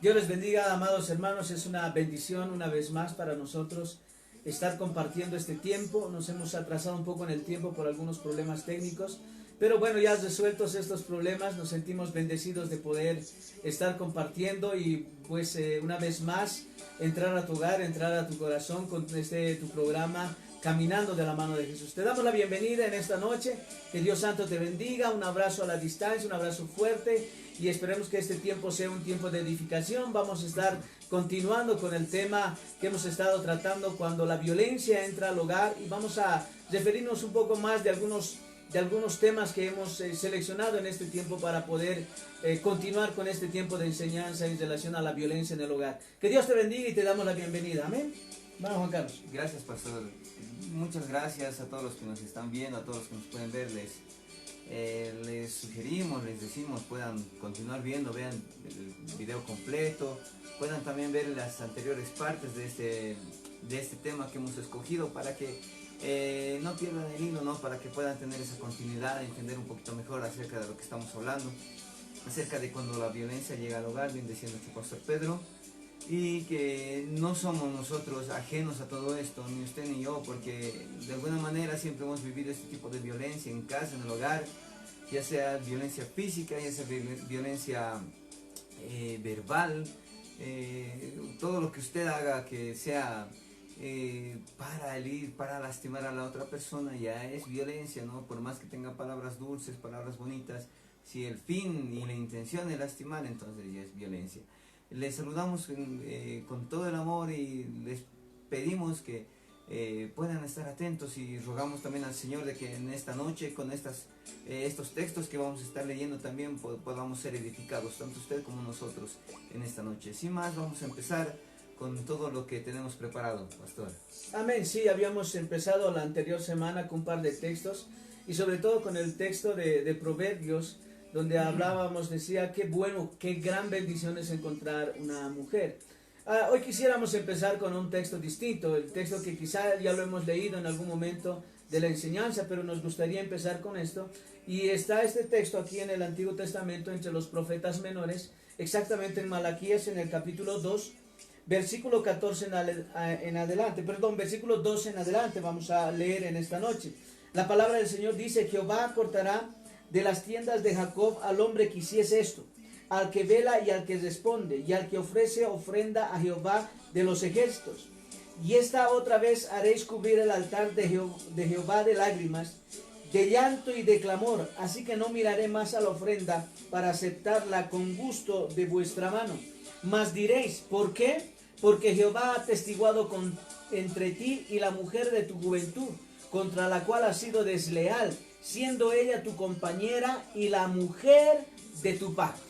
Dios les bendiga, amados hermanos. Es una bendición una vez más para nosotros estar compartiendo este tiempo. Nos hemos atrasado un poco en el tiempo por algunos problemas técnicos, pero bueno, ya resueltos estos problemas, nos sentimos bendecidos de poder estar compartiendo y pues una vez más entrar a tu hogar, entrar a tu corazón con tu programa Caminando de la mano de Jesús. Te damos la bienvenida en esta noche. Que Dios Santo te bendiga. Un abrazo a la distancia, un abrazo fuerte, y esperemos que este tiempo sea un tiempo de edificación. Vamos a estar continuando con el tema que hemos estado tratando cuando la violencia entra al hogar, y vamos a referirnos un poco más de algunos temas que hemos seleccionado en este tiempo para poder continuar con este tiempo de enseñanza en relación a la violencia en el hogar. Que Dios te bendiga y te damos la bienvenida. Amén. Vamos, Juan Carlos. Gracias, pastor. Muchas gracias a todos los que nos están viendo, a todos los que nos pueden ver. Les sugerimos, les decimos, puedan continuar viendo, vean el video completo, puedan también ver las anteriores partes de este tema que hemos escogido para que no pierdan el hilo, ¿no? Para que puedan tener esa continuidad, entender un poquito mejor acerca de lo que estamos hablando, acerca de cuando la violencia llega al hogar, bien decía nuestro pastor Pedro, y que no somos nosotros ajenos a todo esto, ni usted ni yo, porque de alguna manera siempre hemos vivido este tipo de violencia en casa, en el hogar, ya sea violencia física, ya sea violencia verbal, todo lo que usted haga que sea para herir, para lastimar a la otra persona, ya es violencia, ¿no? Por más que tenga palabras dulces, palabras bonitas, si el fin y la intención es lastimar, entonces ya es violencia. Les saludamos con todo el amor y les pedimos que puedan estar atentos, y rogamos también al Señor de que en esta noche con estos textos que vamos a estar leyendo también podamos ser edificados, tanto usted como nosotros en esta noche. Sin más, vamos a empezar con todo lo que tenemos preparado, pastor. Amén. Sí, habíamos empezado la anterior semana con un par de textos, y sobre todo con el texto de Proverbios, donde hablábamos, decía, qué bueno, qué gran bendición es encontrar una mujer. Hoy quisiéramos empezar con un texto distinto, el texto que quizá ya lo hemos leído en algún momento de la enseñanza, pero nos gustaría empezar con esto. Y está este texto aquí en el Antiguo Testamento, entre los profetas menores, exactamente en Malaquías, en el capítulo 2, versículo 14 en adelante, versículo 12 en adelante, vamos a leer en esta noche. La palabra del Señor dice: Jehová cortará de las tiendas de Jacob al hombre que hiciese esto, al que vela y al que responde, y al que ofrece ofrenda a Jehová de los ejércitos. Y esta otra vez haréis cubrir el altar de Jehová de lágrimas, de llanto y de clamor, así que no miraré más a la ofrenda para aceptarla con gusto de vuestra mano. Mas diréis: ¿por qué? Porque Jehová ha atestiguado entre ti y la mujer de tu juventud, contra la cual has sido desleal, siendo ella tu compañera y la mujer de tu pacto.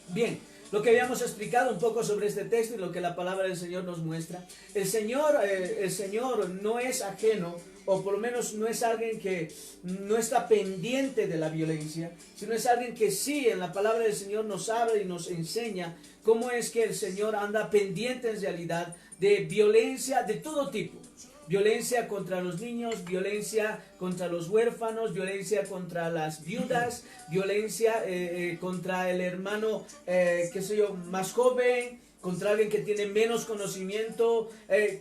Bien, lo que habíamos explicado un poco sobre este texto y lo que la palabra del Señor nos muestra, el Señor no es ajeno, o por lo menos no es alguien que no está pendiente de la violencia, sino es alguien que sí, en la palabra del Señor nos habla y nos enseña cómo es que el Señor anda pendiente en realidad de violencia de todo tipo. Violencia contra los niños, violencia contra los huérfanos, violencia contra las viudas, violencia contra el hermano, más joven, contra alguien que tiene menos conocimiento,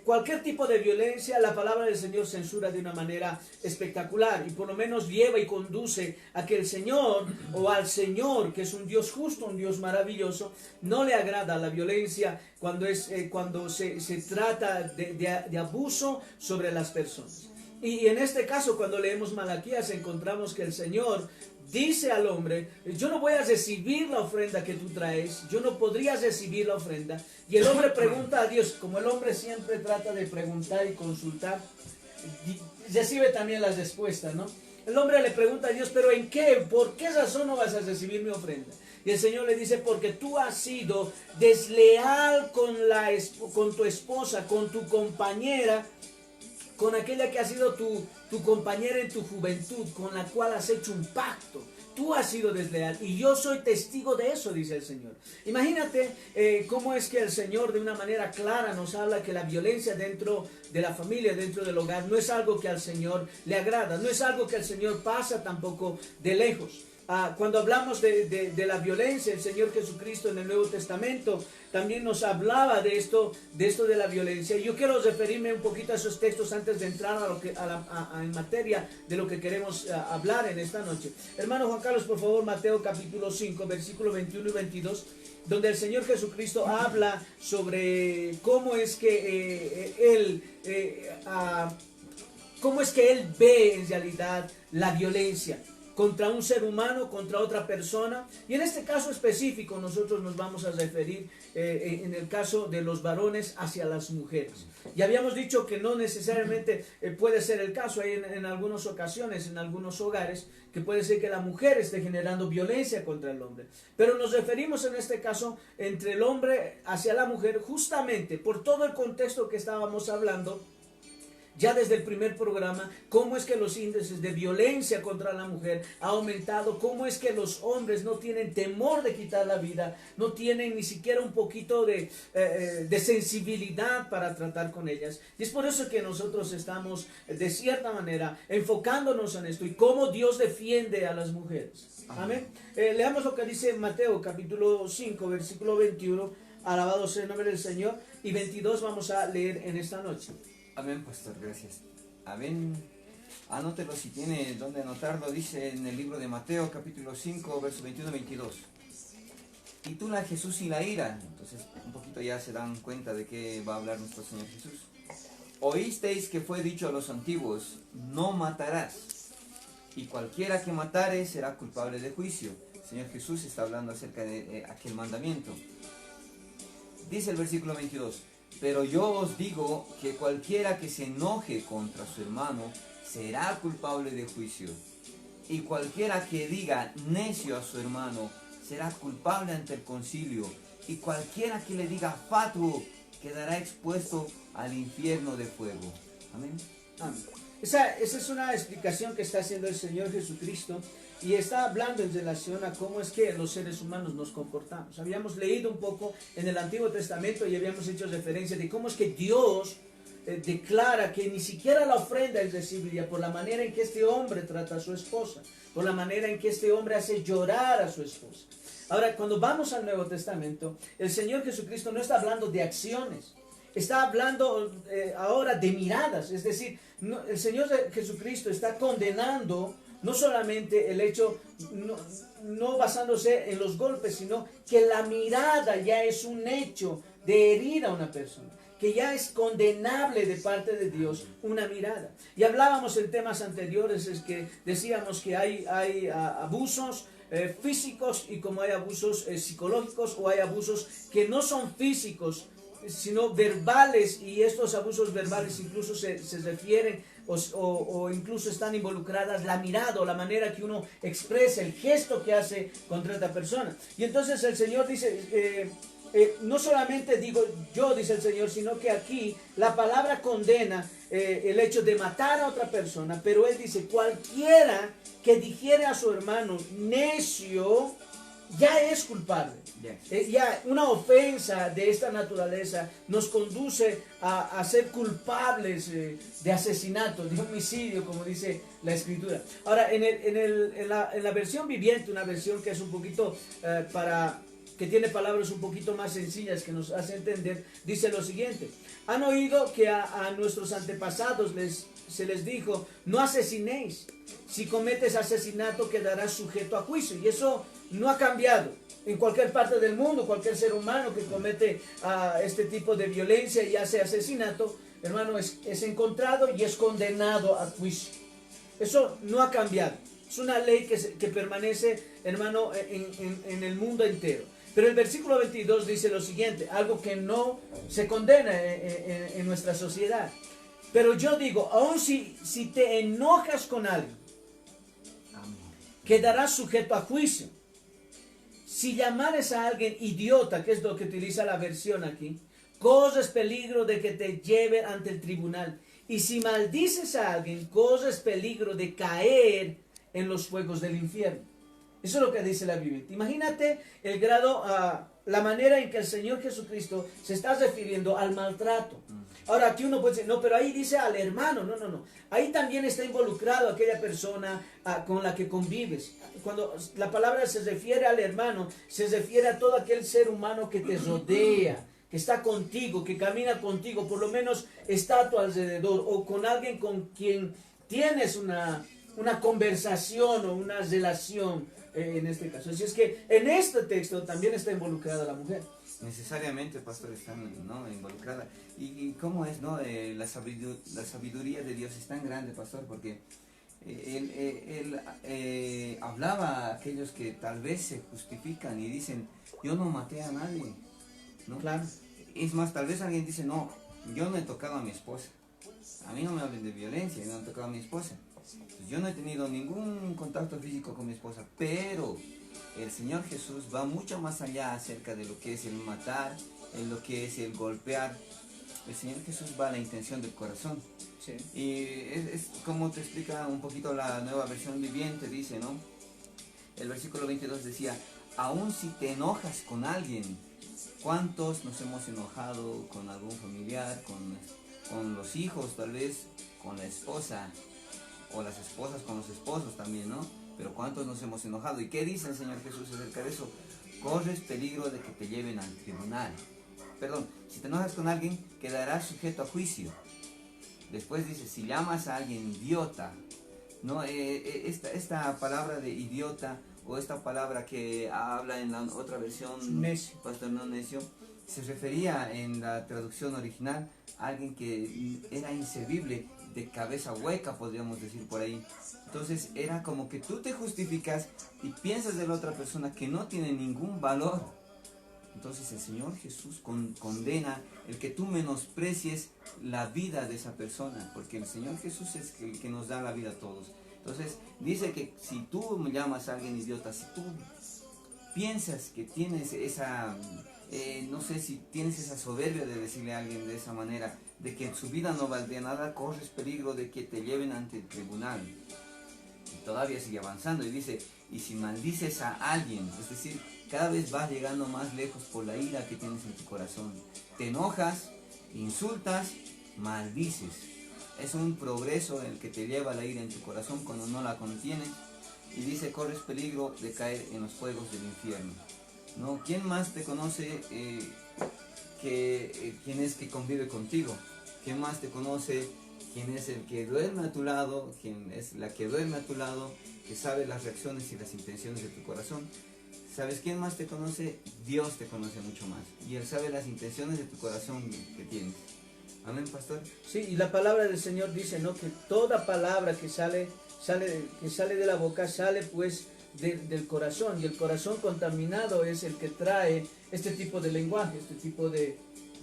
cualquier tipo de violencia. La palabra del Señor censura de una manera espectacular, y por lo menos lleva y conduce a que el Señor, o al Señor, que es un Dios justo, un Dios maravilloso, no le agrada la violencia cuando se trata de abuso sobre las personas. Y en este caso, cuando leemos Malaquías, encontramos que el Señor dice al hombre: yo no voy a recibir la ofrenda que tú traes, yo no podría recibir la ofrenda. Y el hombre pregunta a Dios, como el hombre siempre trata de preguntar y consultar, recibe también las respuestas, ¿no? El hombre le pregunta a Dios: ¿pero en qué? ¿Por qué razón no vas a recibir mi ofrenda? Y el Señor le dice: porque tú has sido desleal con tu esposa, con tu compañera, con aquella que ha sido tu compañera en tu juventud, con la cual has hecho un pacto. Tú has sido desleal y yo soy testigo de eso, dice el Señor. Imagínate cómo es que el Señor de una manera clara nos habla que la violencia dentro de la familia, dentro del hogar, no es algo que al Señor le agrada, no es algo que el Señor pasa tampoco de lejos. Cuando hablamos de la violencia, el Señor Jesucristo en el Nuevo Testamento también nos hablaba de esto de la violencia. Yo quiero referirme un poquito a esos textos antes de entrar en materia de lo que queremos hablar en esta noche. Hermano Juan Carlos, por favor, Mateo capítulo 5, versículo 21 y 22, donde el Señor Jesucristo habla sobre cómo es que Él ve en realidad la violencia contra un ser humano, contra otra persona. Y en este caso específico nosotros nos vamos a referir en el caso de los varones hacia las mujeres. Y habíamos dicho que no necesariamente puede ser el caso. Hay en algunas ocasiones, en algunos hogares, que puede ser que la mujer esté generando violencia contra el hombre. Pero nos referimos en este caso entre el hombre hacia la mujer, justamente por todo el contexto que estábamos hablando ya desde el primer programa, cómo es que los índices de violencia contra la mujer ha aumentado, cómo es que los hombres no tienen temor de quitar la vida, no tienen ni siquiera un poquito de sensibilidad para tratar con ellas. Y es por eso que nosotros estamos, de cierta manera, enfocándonos en esto y cómo Dios defiende a las mujeres. Amén. Leamos lo que dice Mateo capítulo 5, versículo 21, alabado sea el nombre del Señor, y 22 vamos a leer en esta noche. Amén, pastor, gracias. Amén. Anótelo si tiene donde anotarlo. Dice en el libro de Mateo, capítulo 5, versos 21-22. Titula Jesús y la ira. Entonces, un poquito ya se dan cuenta de qué va a hablar nuestro Señor Jesús. Oísteis que fue dicho a los antiguos, no matarás. Y cualquiera que matare será culpable de juicio. El Señor Jesús está hablando acerca de aquel mandamiento. Dice el versículo 22. Pero yo os digo que cualquiera que se enoje contra su hermano será culpable de juicio. Y cualquiera que diga necio a su hermano será culpable ante el concilio. Y cualquiera que le diga fatuo quedará expuesto al infierno de fuego. Amén. Amén. Esa es una explicación que está haciendo el Señor Jesucristo. Y está hablando en relación a cómo es que los seres humanos nos comportamos. Habíamos leído un poco en el Antiguo Testamento y habíamos hecho referencia de cómo es que Dios declara que ni siquiera la ofrenda es recibible por la manera en que este hombre trata a su esposa, por la manera en que este hombre hace llorar a su esposa. Ahora, cuando vamos al Nuevo Testamento, el Señor Jesucristo no está hablando de acciones, está hablando ahora de miradas. Es decir, el Señor Jesucristo está condenando no solamente el hecho, no basándose en los golpes, sino que la mirada ya es un hecho de herir a una persona, que ya es condenable de parte de Dios una mirada. Y hablábamos en temas anteriores, es que decíamos que hay abusos físicos y como hay abusos psicológicos, o hay abusos que no son físicos, sino verbales, y estos abusos verbales incluso se refieren o incluso están involucradas la mirada o la manera que uno expresa, el gesto que hace contra otra persona. Y entonces el Señor dice, no solamente digo yo, dice el Señor, sino que aquí la palabra condena el hecho de matar a otra persona, pero Él dice, cualquiera que dijere a su hermano necio, ya es culpable. Ya una ofensa de esta naturaleza nos conduce a ser culpables de asesinato, de homicidio, como dice la Escritura. Ahora, en la versión viviente, una versión que es un poquito que tiene palabras un poquito más sencillas que nos hace entender, dice lo siguiente: han oído que a nuestros antepasados se les dijo, no asesinéis, si cometes asesinato quedarás sujeto a juicio. Y eso no ha cambiado. En cualquier parte del mundo, cualquier ser humano que comete este tipo de violencia y hace asesinato, hermano, es encontrado y es condenado a juicio. Eso no ha cambiado. Es una ley que permanece, hermano, en el mundo entero. Pero el versículo 22 dice lo siguiente, algo que no se condena en nuestra sociedad. Pero yo digo, aun si te enojas con alguien, quedarás sujeto a juicio. Si llamares a alguien idiota, que es lo que utiliza la versión aquí, corres peligro de que te lleven ante el tribunal. Y si maldices a alguien, corres peligro de caer en los fuegos del infierno. Eso es lo que dice la Biblia. Imagínate el grado, la manera en que el Señor Jesucristo se está refiriendo al maltrato. Ahora aquí uno puede decir, no, pero ahí dice al hermano. No, no, no. Ahí también está involucrado aquella persona con la que convives. Cuando la palabra se refiere al hermano, se refiere a todo aquel ser humano que te rodea, que está contigo, que camina contigo, por lo menos está a tu alrededor, o con alguien con quien tienes una conversación o una relación. En este caso, así es que en este texto también está involucrada la mujer. Necesariamente, pastor, está, ¿no?, involucrada. Y cómo es, ¿no? La sabiduría de Dios es tan grande, pastor, porque él hablaba a aquellos que tal vez se justifican y dicen, yo no maté a nadie, ¿no? Claro. Es más, tal vez alguien dice, no, yo no he tocado a mi esposa. A mí no me hablen de violencia, yo no he tocado a mi esposa. Yo no he tenido ningún contacto físico con mi esposa, pero el Señor Jesús va mucho más allá acerca de lo que es el matar, en lo que es el golpear. El Señor Jesús va a la intención del corazón. Sí. Y es como te explica un poquito la Nueva Versión Viviente, dice, ¿no? El versículo 22 decía, aún si te enojas con alguien, ¿cuántos nos hemos enojado con algún familiar, con los hijos, tal vez, con la esposa? O las esposas con los esposos también, ¿no? Pero ¿cuántos nos hemos enojado? ¿Y qué dice el Señor Jesús acerca de eso? Corres peligro de que te lleven al tribunal. Perdón, si te enojas con alguien, quedarás sujeto a juicio. Después dice, si llamas a alguien idiota, ¿no? Esta palabra de idiota, o esta palabra que habla en la otra versión, Necio. pastor, no necio, se refería en la traducción original a alguien que era inservible, de cabeza hueca, podríamos decir por ahí. Entonces era como que tú te justificas y piensas de la otra persona que no tiene ningún valor. Entonces el Señor Jesús condena el que tú menosprecies la vida de esa persona, porque el Señor Jesús es el que nos da la vida a todos. Entonces dice que si tú me llamas a alguien idiota, si tú piensas que tienes esa, no sé, si tienes esa soberbia de decirle a alguien de esa manera, de que su vida no valdría nada, corres peligro de que te lleven ante el tribunal. Y todavía sigue avanzando y dice, y si maldices a alguien, es decir, cada vez vas llegando más lejos por la ira que tienes en tu corazón. Te enojas, insultas, maldices. Es un progreso el que te lleva la ira en tu corazón cuando no la contienes. Y dice, corres peligro de caer en los fuegos del infierno. ¿No? ¿Quién más te conoce quién es que convive contigo? ¿Quién más te conoce quién es el que duerme a tu lado? ¿Quién es la que duerme a tu lado? Que sabe las reacciones y las intenciones de tu corazón. ¿Sabes quién más te conoce? Dios te conoce mucho más. Y Él sabe las intenciones de tu corazón que tienes. Amén, pastor. Sí, y la palabra del Señor dice, ¿no?, que toda palabra que sale de la boca sale pues del corazón, y el corazón contaminado es el que trae este tipo de lenguaje, este tipo de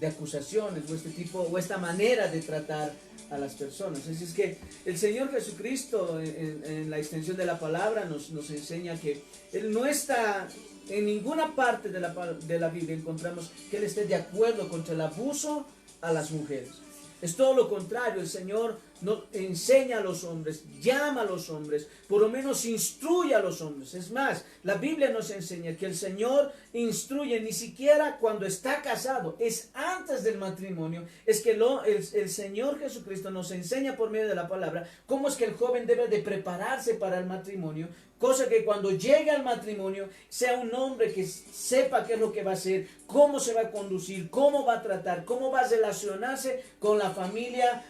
acusaciones, o esta manera de tratar a las personas. Así es que el Señor Jesucristo en la extensión de la palabra nos enseña que Él no está en ninguna parte de la Biblia, encontramos que Él esté de acuerdo contra el abuso a las mujeres. Es todo lo contrario. El Señor nos enseña a los hombres, llama a los hombres, por lo menos instruye a los hombres. Es más, la Biblia nos enseña que el Señor instruye ni siquiera cuando está casado, es antes del matrimonio. Es que el Señor Jesucristo nos enseña por medio de la palabra cómo es que el joven debe de prepararse para el matrimonio, cosa que cuando llegue al matrimonio sea un hombre que sepa qué es lo que va a hacer, cómo se va a conducir, cómo va a tratar, cómo va a relacionarse con la familia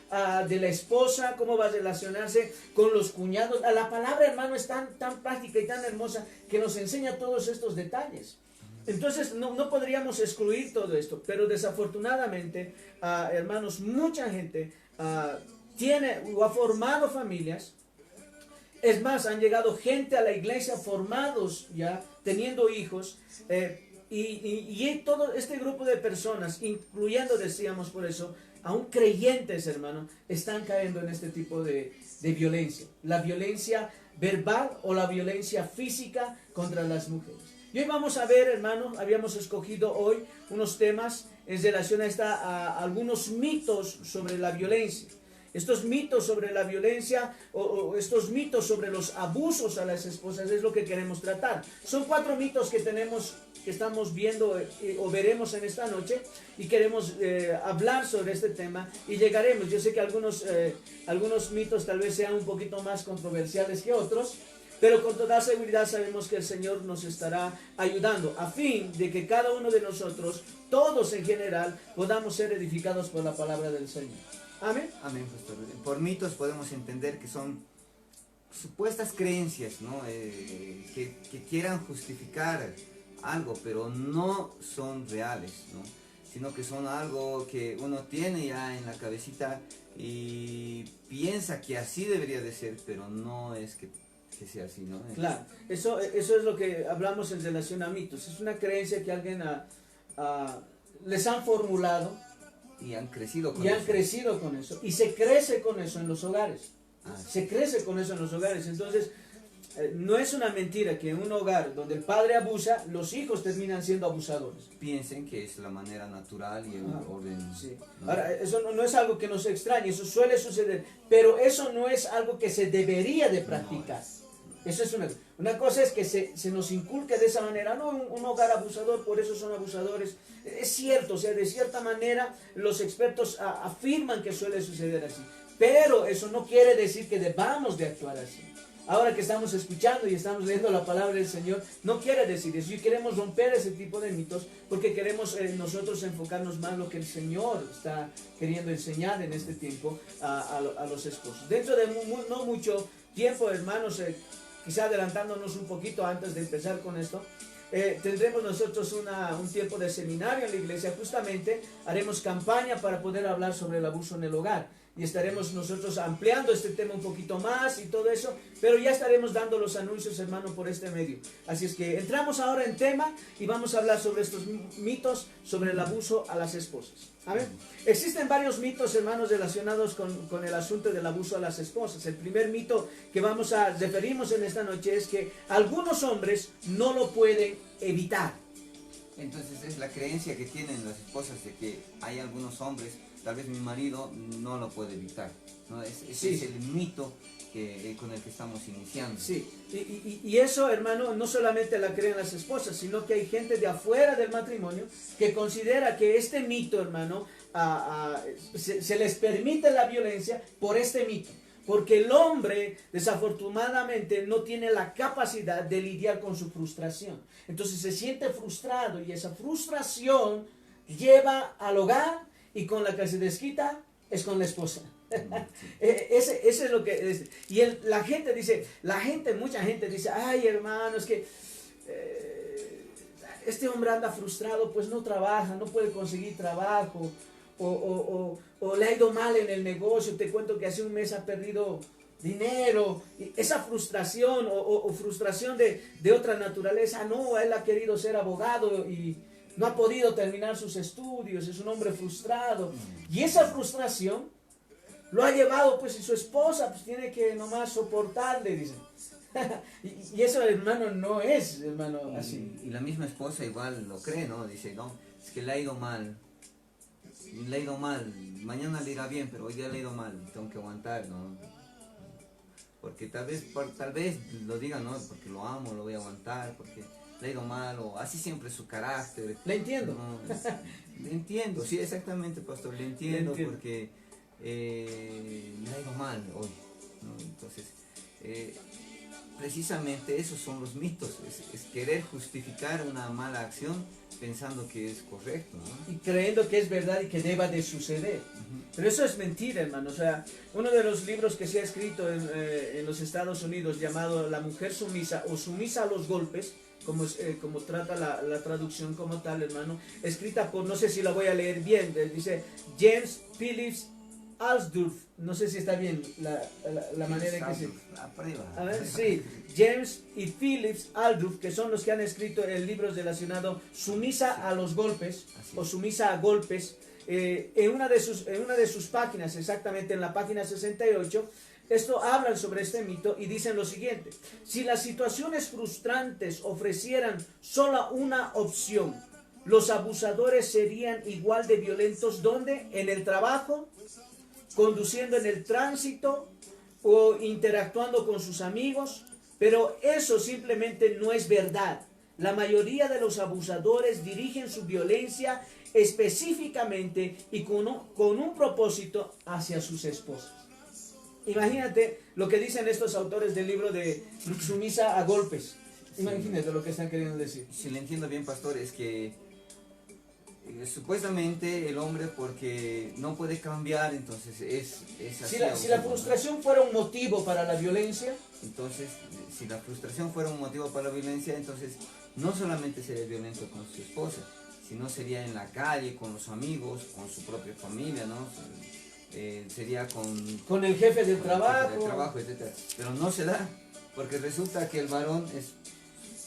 de la esposa, cómo va a relacionarse con los cuñados. La palabra, hermano, es tan práctica y tan hermosa que nos enseña todos estos detalles. Entonces no podríamos excluir todo esto, pero desafortunadamente, hermanos, mucha gente tiene o ha formado familias. Es más, han llegado gente a la iglesia formados ya, teniendo hijos, y todo este grupo de personas, incluyendo, decíamos por eso, aún creyentes, hermano, están cayendo en este tipo de violencia. La violencia verbal o la violencia física contra las mujeres. Y hoy vamos a ver, hermano, habíamos escogido hoy unos temas en relación a algunos mitos sobre la violencia. Estos mitos sobre la violencia o estos mitos sobre los abusos a las esposas es lo que queremos tratar. Son 4 mitos que tenemos, que estamos viendo o veremos en esta noche y queremos hablar sobre este tema y llegaremos. Yo sé que algunos mitos tal vez sean un poquito más controversiales que otros, pero con toda seguridad sabemos que el Señor nos estará ayudando a fin de que cada uno de nosotros, todos en general, podamos ser edificados por la palabra del Señor. Amén. Amén, pastor. Por mitos podemos entender que son supuestas creencias, ¿no? Que quieran justificar algo, pero no son reales, ¿no? Sino que son algo que uno tiene ya en la cabecita y piensa que así debería de ser, pero no es que sea así, ¿no? Claro, eso es lo que hablamos en relación a mitos. Es una creencia que alguien les han formulado y han crecido con eso. Y se crece con eso en los hogares. Se crece con eso en los hogares. Entonces, no es una mentira que en un hogar donde el padre abusa, los hijos terminan siendo abusadores. Piensen que es la manera natural y el orden. Sí. ¿No? Ahora, eso no es algo que nos extrañe, eso suele suceder, pero eso no es algo que se debería de practicar. Eso es una cosa es que se nos inculca de esa manera, no un hogar abusador, por eso son abusadores. Es cierto, o sea, de cierta manera los expertos afirman que suele suceder así, pero eso no quiere decir que debamos de actuar así. Ahora que estamos escuchando y estamos leyendo la palabra del Señor, no quiere decir eso. Y queremos romper ese tipo de mitos porque queremos nosotros enfocarnos más en lo que el Señor está queriendo enseñar en este tiempo a los esposos. Dentro de no mucho tiempo, hermanos, quizá adelantándonos un poquito antes de empezar con esto, tendremos nosotros un tiempo de seminario en la iglesia. Justamente haremos campaña para poder hablar sobre el abuso en el hogar. Y estaremos nosotros ampliando este tema un poquito más y todo eso, pero ya estaremos dando los anuncios, hermano, por este medio. Así es que entramos ahora en tema y vamos a hablar sobre estos mitos sobre el abuso a las esposas. ¿Amén? Existen varios mitos, hermanos, relacionados con el asunto del abuso a las esposas. El primer mito que referimos en esta noche es que algunos hombres no lo pueden evitar. Entonces es la creencia que tienen las esposas de que hay algunos hombres, tal vez mi marido no lo puede evitar, ¿no? Ese es el mito con el que estamos iniciando. Sí, y eso, hermano, no solamente la creen las esposas, sino que hay gente de afuera del matrimonio que considera que este mito, hermano, se les permite la violencia por este mito. Porque el hombre, desafortunadamente, no tiene la capacidad de lidiar con su frustración. Entonces se siente frustrado y esa frustración lleva al hogar y con la que se desquita es con la esposa. Ese es lo que es. Y mucha gente dice, ay, hermano, es que este hombre anda frustrado, pues no trabaja, no puede conseguir trabajo. O le ha ido mal en el negocio, te cuento que hace un mes ha perdido dinero. Y esa frustración o frustración de otra naturaleza, no, él ha querido ser abogado y no ha podido terminar sus estudios, es un hombre frustrado. Y esa frustración lo ha llevado, pues, y su esposa pues tiene que nomás soportarle, dicen. y eso, hermano, no es, hermano, así. Y la misma esposa igual lo cree, ¿no? Dice, no, es que le ha ido mal. Mañana le irá bien, pero hoy día le ha ido mal, tengo que aguantar, ¿no? Porque tal vez lo digan, ¿no? Porque lo amo, lo voy a aguantar, porque le ha ido mal, o así siempre es su carácter. Le entiendo. ¿No? Le entiendo, sí, exactamente, pastor, le entiendo. Porque le ha ido mal hoy, ¿no? Entonces, precisamente esos son los mitos, es querer justificar una mala acción pensando que es correcto, ¿no? Y creyendo que es verdad y que deba de suceder. Pero eso es mentira, hermano. O sea, uno de los libros que se ha escrito en los Estados Unidos llamado La mujer sumisa o sumisa a los golpes, como trata la traducción como tal, hermano, escrita por, no sé si la voy a leer bien, dice James Phillips Alsdorf, no sé si está bien la manera en que se... A ver, sí, James y Phillips Alsdorf, que son los que han escrito el libro relacionado Sumisa a los golpes, o Sumisa a golpes, en una de sus páginas, exactamente en la página 68, hablan sobre este mito y dicen lo siguiente: si las situaciones frustrantes ofrecieran solo una opción, los abusadores serían igual de violentos, ¿dónde? En el trabajo, conduciendo en el tránsito o interactuando con sus amigos, pero eso simplemente no es verdad. La mayoría de los abusadores dirigen su violencia específicamente y con un propósito hacia sus esposas. Imagínate lo que dicen estos autores del libro de Sumisa a golpes. Imagínate lo que están queriendo decir. Si le entiendo bien, pastor, es que supuestamente el hombre, porque no puede cambiar, entonces es así. Si la frustración fuera un motivo para la violencia, entonces, si la frustración fuera un motivo para la violencia, entonces no solamente sería violento con su esposa, sino sería en la calle, con los amigos, con su propia familia, ¿no? Sería con el jefe del trabajo, etc. Pero no se da, porque resulta que el varón es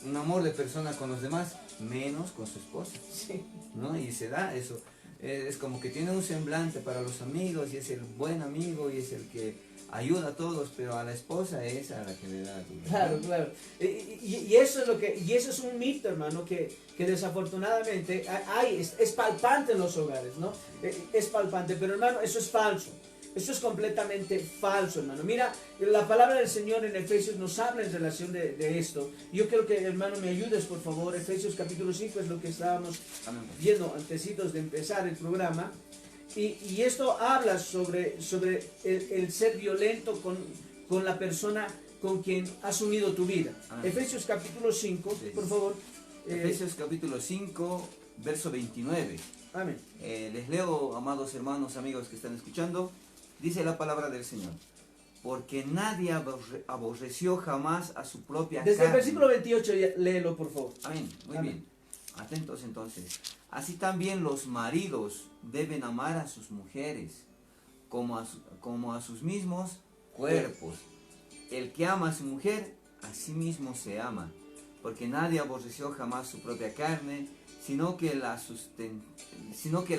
un amor de persona con los demás, menos con su esposa, sí, ¿no? Y se da eso. Es como que tiene un semblante para los amigos y es el buen amigo y es el que ayuda a todos, pero a la esposa es a la que le da duro. Claro, claro. Y eso es eso es un mito, hermano, que desafortunadamente es palpante en los hogares, ¿no? Es palpante, pero hermano, eso es falso. Eso es completamente falso, hermano. Mira, la palabra del Señor en Efesios nos habla en relación de esto. Yo quiero que, hermano, me ayudes, por favor. Efesios capítulo 5 es lo que estábamos viendo antecitos de empezar el programa. Y esto habla sobre el ser violento con la persona con quien has unido tu vida. Amén. Efesios capítulo 5, sí, por favor. Efesios capítulo 5, verso 29. Amén. Les leo, amados hermanos, amigos que están escuchando. Dice la palabra del Señor: porque nadie aborreció jamás a su propia carne. Desde el versículo 28, léelo, por favor. Amén. Muy Amén. bien. Atentos entonces. Así también los maridos deben amar a sus mujeres como a sus mismos cuerpos. El que ama a su mujer, a sí mismo se ama, porque nadie aborreció jamás su propia carne, sino que la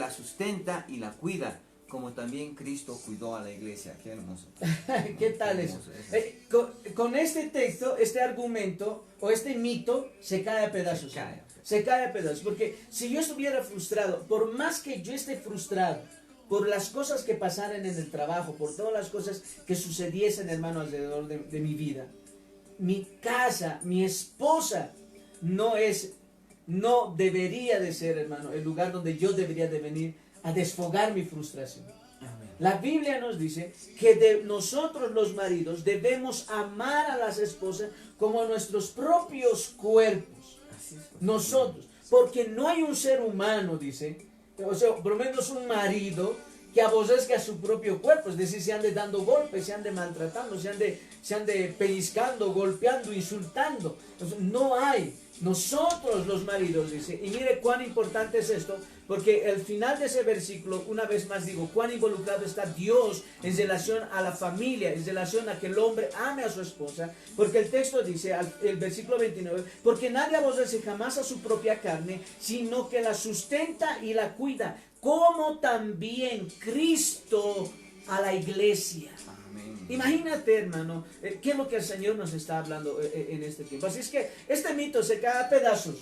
sustenta y la cuida, como también Cristo cuidó a la iglesia. Qué hermoso. ¿Qué tal eso? Con este texto, este argumento o este mito se cae a pedazos. Se cae a pedazos. Porque si yo estuviera frustrado, por más que yo esté frustrado por las cosas que pasaran en el trabajo, por todas las cosas que sucediesen, hermano, alrededor de mi vida, mi casa, mi esposa, no debería de ser, hermano, el lugar donde yo debería de venir a desfogar mi frustración. Amén. La Biblia nos dice que nosotros los maridos debemos amar a las esposas como a nuestros propios cuerpos. Así es, nosotros, porque no hay un ser humano, dice, o sea, por lo menos un marido que aborrezca a su propio cuerpo, es decir, se ande dando golpes, se ande maltratando, se ande pellizcando, golpeando, insultando. Entonces, no hay. Nosotros los maridos, dice, y mire cuán importante es esto, porque el final de ese versículo, una vez más digo, cuán involucrado está Dios en relación a la familia, en relación a que el hombre ame a su esposa, porque el texto dice, el versículo 29, porque nadie aborrece jamás a su propia carne, sino que la sustenta y la cuida, como también Cristo a la iglesia. Imagínate, hermano, qué es lo que el Señor nos está hablando en este tiempo. Así es que este mito se cae a pedazos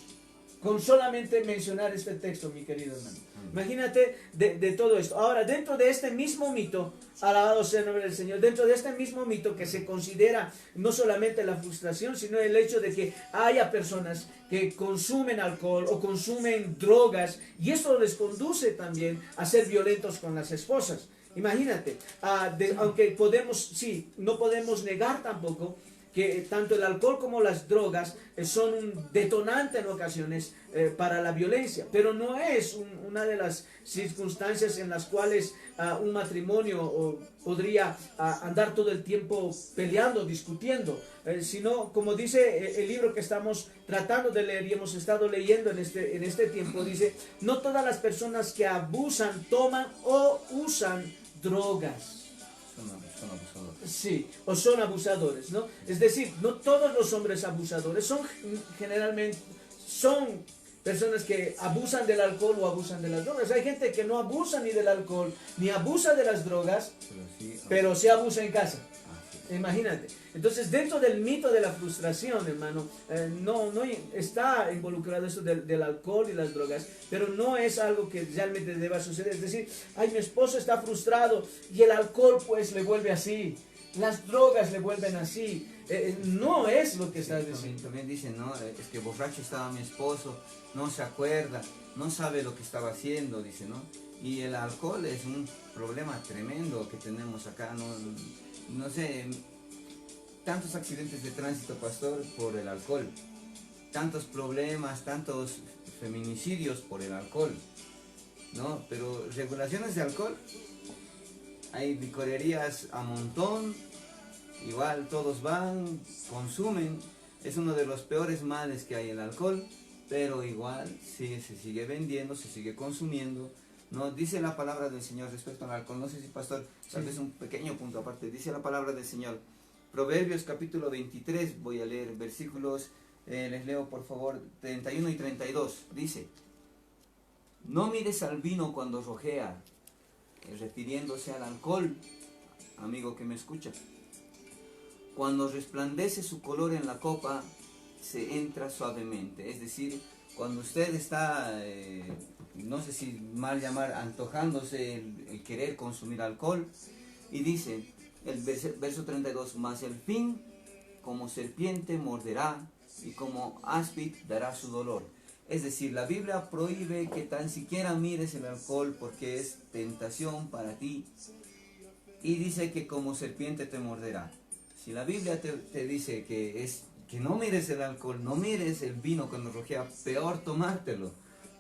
con solamente mencionar este texto, mi querido hermano. Imagínate de todo esto. Ahora, dentro de este mismo mito, alabado sea el nombre del Señor, dentro de este mismo mito que se considera no solamente la frustración, sino el hecho de que haya personas que consumen alcohol o consumen drogas, y esto les conduce también a ser violentos con las esposas. Imagínate, aunque no podemos negar tampoco que tanto el alcohol como las drogas son un detonante en ocasiones para la violencia, pero no es una de las circunstancias en las cuales un matrimonio podría andar todo el tiempo peleando, discutiendo, sino como dice el libro que estamos tratando de leer y hemos estado leyendo en este tiempo, dice, no todas las personas que abusan, toman o usan drogas. Son abusadores. Sí, o son abusadores, ¿no? Es decir, no todos los hombres abusadores generalmente son personas que abusan del alcohol o abusan de las drogas. Hay gente que no abusa ni del alcohol ni abusa de las drogas, pero sí abusa en casa. Imagínate. Entonces, dentro del mito de la frustración, hermano, no está involucrado eso del alcohol y las drogas, pero no es algo que realmente deba suceder. Es decir, ay, mi esposo está frustrado y el alcohol pues le vuelve así, las drogas le vuelven así. No es lo que está diciendo. También dicen, ¿no? Es que borracho estaba mi esposo, no se acuerda, no sabe lo que estaba haciendo, dice, ¿no? Y el alcohol es un problema tremendo que tenemos acá, no sé, tantos accidentes de tránsito, pastor, por el alcohol, tantos problemas, tantos feminicidios por el alcohol, ¿no? Pero regulaciones de alcohol, hay licorerías a montón, igual todos van, consumen, es uno de los peores males que hay el alcohol, pero igual se sigue vendiendo, se sigue consumiendo. No, dice la palabra del Señor respecto al alcohol, no sé si pastor, tal vez un pequeño punto aparte, dice la palabra del Señor, Proverbios capítulo 23, voy a leer versículos, les leo por favor, 31 y 32, dice, no mires al vino cuando rojea, refiriéndose al alcohol, amigo que me escucha, cuando resplandece su color en la copa, se entra suavemente, es decir, cuando usted está, no sé si mal llamar, antojándose el querer consumir alcohol, y dice, el verso 32, mas el fin como serpiente morderá, y como áspid dará su dolor. Es decir, la Biblia prohíbe que tan siquiera mires el alcohol porque es tentación para ti, y dice que como serpiente te morderá. Si la Biblia te dice que no mires el alcohol, no mires el vino cuando rojea, peor tomártelo,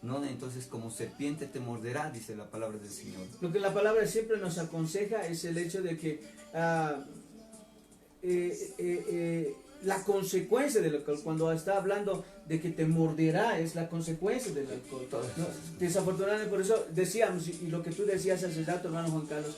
¿no? Entonces como serpiente te morderá, dice la palabra del Señor. Lo que la palabra siempre nos aconseja es el hecho de que la consecuencia del alcohol, cuando está hablando de que te morderá, es la consecuencia del alcohol, ¿no? Desafortunadamente, por eso decíamos, y lo que tú decías hace rato, hermano Juan Carlos,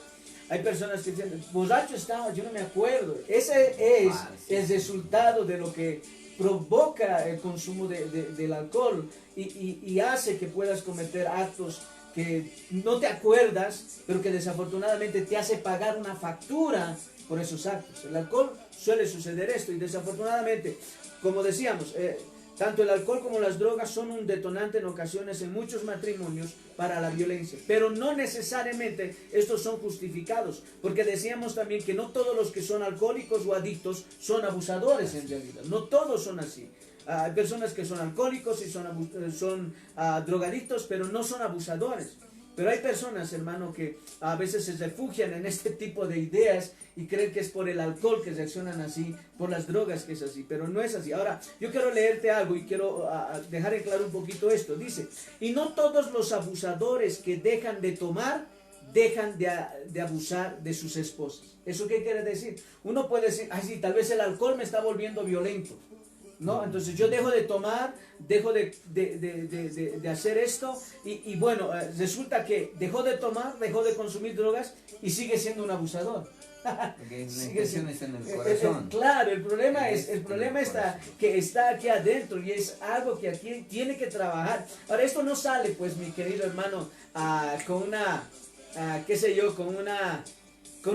hay personas que dicen, borracho estaba, yo no me acuerdo. Ese es el resultado de lo que provoca el consumo del alcohol y hace que puedas cometer actos que no te acuerdas, pero que desafortunadamente te hace pagar una factura por esos actos. El alcohol suele suceder esto y desafortunadamente, como decíamos, tanto el alcohol como las drogas son un detonante en ocasiones en muchos matrimonios para la violencia, pero no necesariamente estos son justificados, porque decíamos también que no todos los que son alcohólicos o adictos son abusadores en realidad, no todos son así. Hay personas que son alcohólicos y son drogadictos, pero no son abusadores. Pero hay personas, hermano, que a veces se refugian en este tipo de ideas y creen que es por el alcohol que reaccionan así, por las drogas que es así, pero no es así. Ahora, yo quiero leerte algo y quiero dejar en claro un poquito esto. Dice, y no todos los abusadores que dejan de tomar, dejan de abusar de sus esposas. ¿Eso qué quiere decir? Uno puede decir, ay sí, tal vez el alcohol me está volviendo violento, ¿no? Entonces yo dejo de tomar, dejo de hacer esto y bueno, resulta que dejó de tomar, dejó de consumir drogas y sigue siendo un abusador. Porque la intención está en el corazón. Claro, el problema está aquí adentro y es algo que aquí tiene que trabajar. Ahora, esto no sale, pues, mi querido hermano, con una, qué sé yo, con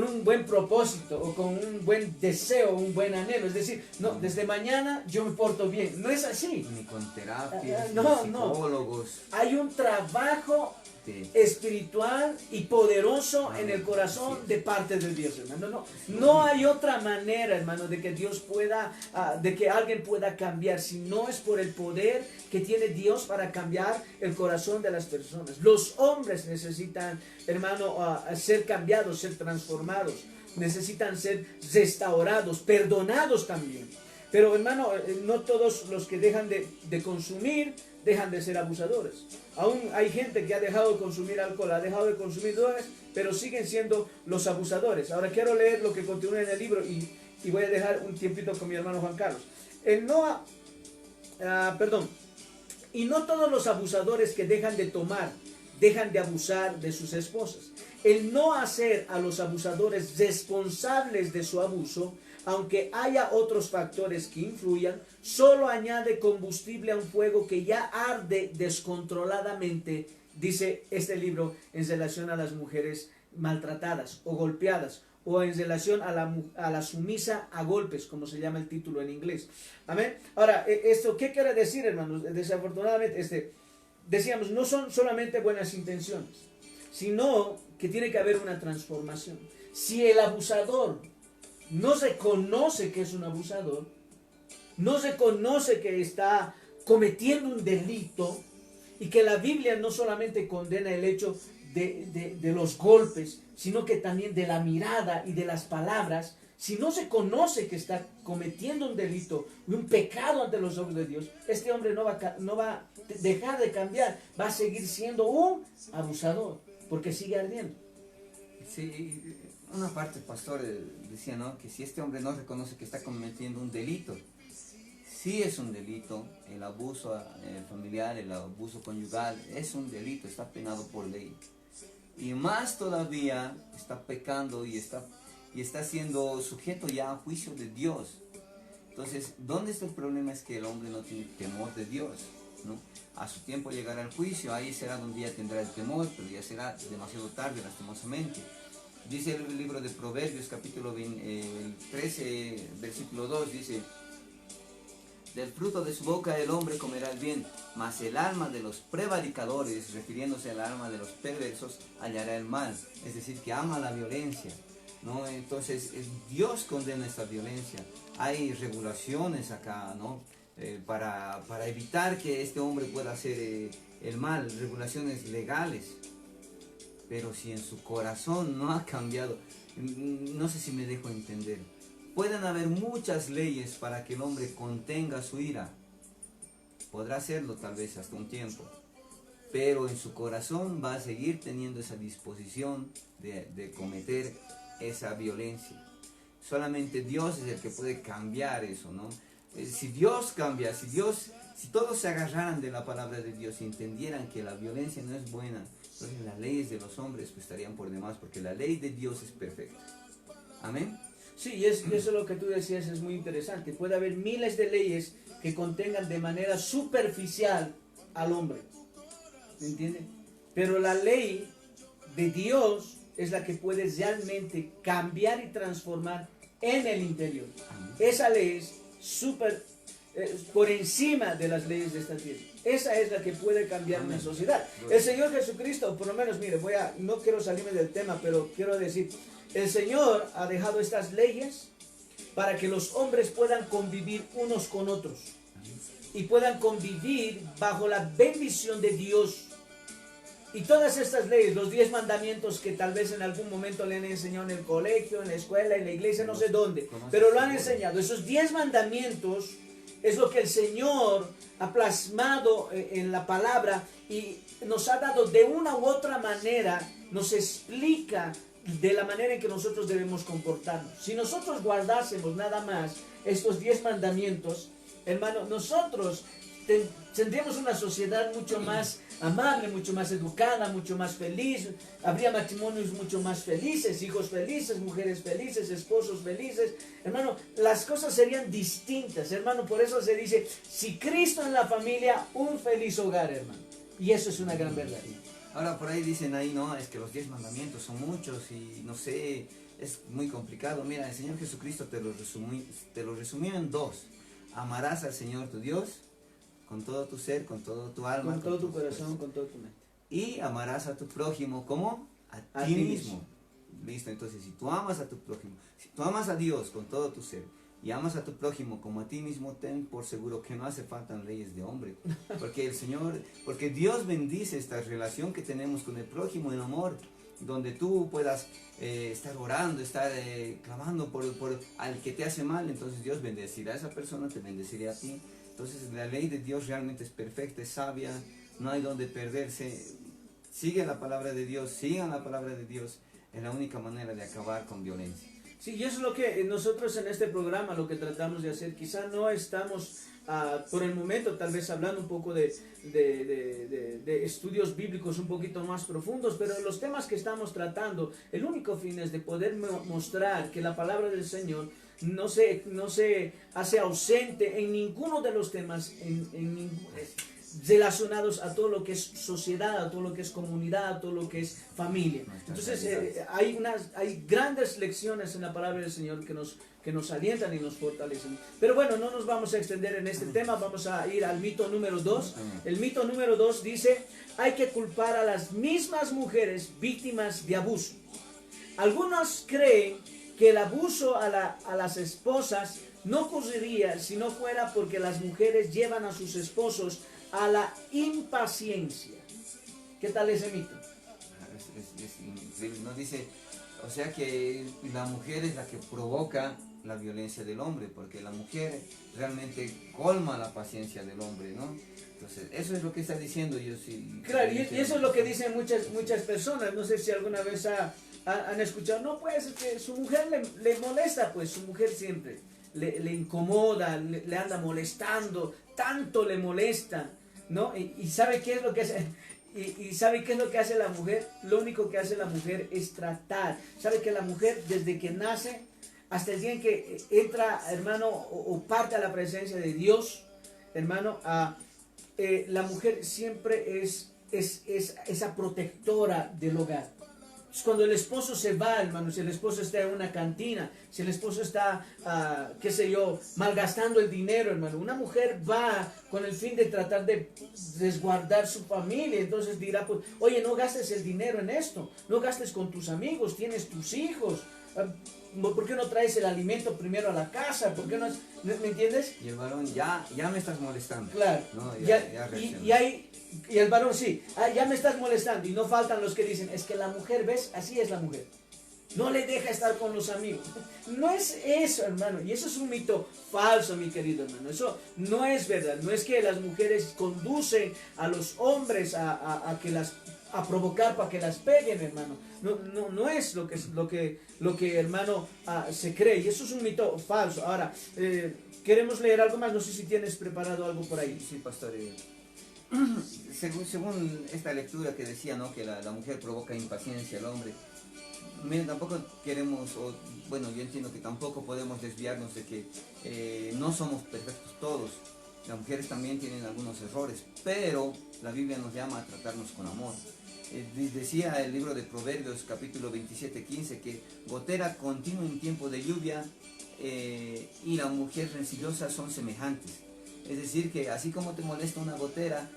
un buen propósito o con un buen deseo, un buen anhelo. Es decir, no, desde mañana yo me porto bien. No es así. Ni con terapias, no, ni psicólogos. No. Hay un trabajo espiritual y poderoso en el corazón de parte de Dios, hermano. No hay otra manera, hermano, de que Dios pueda, de que alguien pueda cambiar, si no es por el poder que tiene Dios para cambiar el corazón de las personas. Los hombres necesitan, hermano, ser cambiados, ser transformados, necesitan ser restaurados, perdonados también. Pero, hermano, no todos los que dejan de consumir dejan de ser abusadores. Aún hay gente que ha dejado de consumir alcohol, ha dejado de consumir drogas, pero siguen siendo los abusadores. Ahora quiero leer lo que continúa en el libro y voy a dejar un tiempito con mi hermano Juan Carlos. Y no todos los abusadores que dejan de tomar dejan de abusar de sus esposas. El no hacer a los abusadores responsables de su abuso, aunque haya otros factores que influyan, solo añade combustible a un fuego que ya arde descontroladamente, dice este libro, en relación a las mujeres maltratadas o golpeadas o en relación a la sumisa a golpes, como se llama el título en inglés. Amén. Ahora, ¿esto qué quiere decir, hermanos? Desafortunadamente, decíamos, no son solamente buenas intenciones, sino que tiene que haber una transformación. Si el abusador no reconoce que es un abusador, no reconoce que está cometiendo un delito, y que la Biblia no solamente condena el hecho de los golpes, sino que también de la mirada y de las palabras. Si no se conoce que está cometiendo un delito y un pecado ante los ojos de Dios, este hombre no va a dejar de cambiar, va a seguir siendo un abusador, porque sigue ardiendo. Sí, una parte, pastor, decía, ¿no?, que si este hombre no reconoce que está cometiendo un delito, sí es un delito, el abuso familiar, el abuso conyugal, es un delito, está penado por ley. Y más todavía está pecando y está siendo sujeto ya a juicio de Dios. Entonces, ¿dónde está el problema? Es que el hombre no tiene temor de Dios, ¿no? A su tiempo llegará el juicio, ahí será donde ya tendrá el temor, pero ya será demasiado tarde, lastimosamente. Dice el libro de Proverbios, capítulo 13, versículo 2, dice: del fruto de su boca el hombre comerá el bien, mas el alma de los prevaricadores, refiriéndose al alma de los perversos, hallará el mal. Es decir, que ama la violencia, ¿no? Entonces, Dios condena esta violencia. Hay regulaciones acá, ¿no? Para evitar que este hombre pueda hacer el mal, regulaciones legales. Pero si en su corazón no ha cambiado, no sé si me dejo entender. Pueden haber muchas leyes para que el hombre contenga su ira. Podrá hacerlo tal vez hasta un tiempo. Pero en su corazón va a seguir teniendo esa disposición de cometer esa violencia. Solamente Dios es el que puede cambiar eso, ¿no? Si Dios cambia, si todos se agarraran de la palabra de Dios y entendieran que la violencia no es buena, entonces las leyes de los hombres pues estarían por demás, porque la ley de Dios es perfecta. Amén. Sí, y eso es lo que tú decías, es muy interesante. Puede haber miles de leyes que contengan de manera superficial al hombre, ¿me entiendes? Pero la ley de Dios es la que puede realmente cambiar y transformar en el interior. Esa ley es por encima de las leyes de esta tierra. Esa es la que puede cambiar una sociedad. El Señor Jesucristo, por lo menos, mire, no quiero salirme del tema, pero quiero decir, el Señor ha dejado estas leyes para que los hombres puedan convivir unos con otros y puedan convivir bajo la bendición de Dios. Y todas estas leyes, los 10 mandamientos que tal vez en algún momento le han enseñado en el colegio, en la escuela, en la iglesia, no sé dónde, pero lo han enseñado. Esos 10 mandamientos es lo que el Señor ha plasmado en la palabra y nos ha dado de una u otra manera, nos explica de la manera en que nosotros debemos comportarnos. Si nosotros guardásemos nada más estos 10 mandamientos, hermano, nosotros tendríamos una sociedad mucho más amable, mucho más educada, mucho más feliz. Habría matrimonios mucho más felices, hijos felices, mujeres felices, esposos felices. Hermano, las cosas serían distintas, hermano. Por eso se dice, si Cristo en la familia, un feliz hogar, hermano. Y eso es una gran verdad. Ahora por ahí dicen ahí, no, es que los 10 mandamientos son muchos y no sé, es muy complicado. Mira, el Señor Jesucristo te lo resumió en 2. Amarás al Señor tu Dios con todo tu ser, con todo tu alma, con todo tu corazón, con todo tu mente. Y amarás a tu prójimo como a ti mismo. Listo, entonces si tú amas a tu prójimo, si tú amas a Dios con todo tu ser y amas a tu prójimo como a ti mismo, ten por seguro que no hace falta leyes de hombre, porque Dios bendice esta relación que tenemos con el prójimo en amor, donde tú puedas estar orando, estar clamando por al que te hace mal. Entonces Dios bendecirá a esa persona, te bendecirá a ti. Entonces la ley de Dios realmente es perfecta, es sabia, no hay donde perderse. Sigue la palabra de Dios, sigan la palabra de Dios, es la única manera de acabar con violencia. Sí, y eso es lo que nosotros en este programa lo que tratamos de hacer. Quizá no estamos por el momento tal vez hablando un poco de estudios bíblicos un poquito más profundos, pero los temas que estamos tratando, el único fin es de poder mostrar que la palabra del Señor no se hace ausente en ninguno de los temas, relacionados a todo lo que es sociedad, a todo lo que es comunidad, a todo lo que es familia. Entonces hay grandes lecciones en la palabra del Señor que nos alientan y nos fortalecen. Pero bueno, no nos vamos a extender en este tema, vamos a ir al mito número 2. El mito número 2 dice, hay que culpar a las mismas mujeres víctimas de abuso. Algunos creen que el abuso a las esposas no ocurriría si no fuera porque las mujeres llevan a sus esposos a la impaciencia. ¿Qué tal ese mito? Es increíble, ¿no? Dice, o sea que la mujer es la que provoca la violencia del hombre, porque la mujer realmente colma la paciencia del hombre, ¿no? Entonces, eso es lo que está diciendo. Yo sí. Claro, y eso es lo que dicen muchas personas. No sé si alguna vez han escuchado, no, pues que su mujer le molesta, pues su mujer siempre le incomoda, le anda molestando, tanto le molesta, ¿no? Y ¿sabe qué es lo que hace? ¿Y sabe qué es lo que hace la mujer? Lo único que hace la mujer es tratar. ¿Sabe que la mujer desde que nace hasta el día en que entra, hermano, o parte a la presencia de Dios, hermano, la mujer siempre es esa protectora del hogar? Cuando el esposo se va, hermano, si el esposo está en una cantina, si el esposo está, qué sé yo, malgastando el dinero, hermano, una mujer va con el fin de tratar de resguardar su familia. Entonces dirá, pues, oye, no gastes el dinero en esto, no gastes con tus amigos, tienes tus hijos. ¿Por qué no traes el alimento primero a la casa? ¿Por qué no? ¿Me entiendes? Y el varón, ya me estás molestando. Claro. ¿No? Y el varón, sí, ya me estás molestando. Y no faltan los que dicen, es que la mujer, ¿ves? Así es la mujer. No le deja estar con los amigos. No es eso, hermano. Y eso es un mito falso, mi querido hermano. Eso no es verdad. No es que las mujeres conducen a los hombres a provocar para que las peguen, hermano. No es lo que hermano, se cree. Y eso es un mito falso. Ahora, queremos leer algo más. No sé si tienes preparado algo por ahí. Sí, pastor. Según esta lectura que decía, ¿no?, que la mujer provoca impaciencia al hombre. Tampoco queremos, yo entiendo que tampoco podemos desviarnos de que no somos perfectos todos. Las mujeres también tienen algunos errores, pero la Biblia nos llama a tratarnos con amor. Decía el libro de Proverbios, capítulo 27:15, que gotera continua en tiempo de lluvia y la mujer rencillosa son semejantes. Es decir, que así como te molesta una gotera,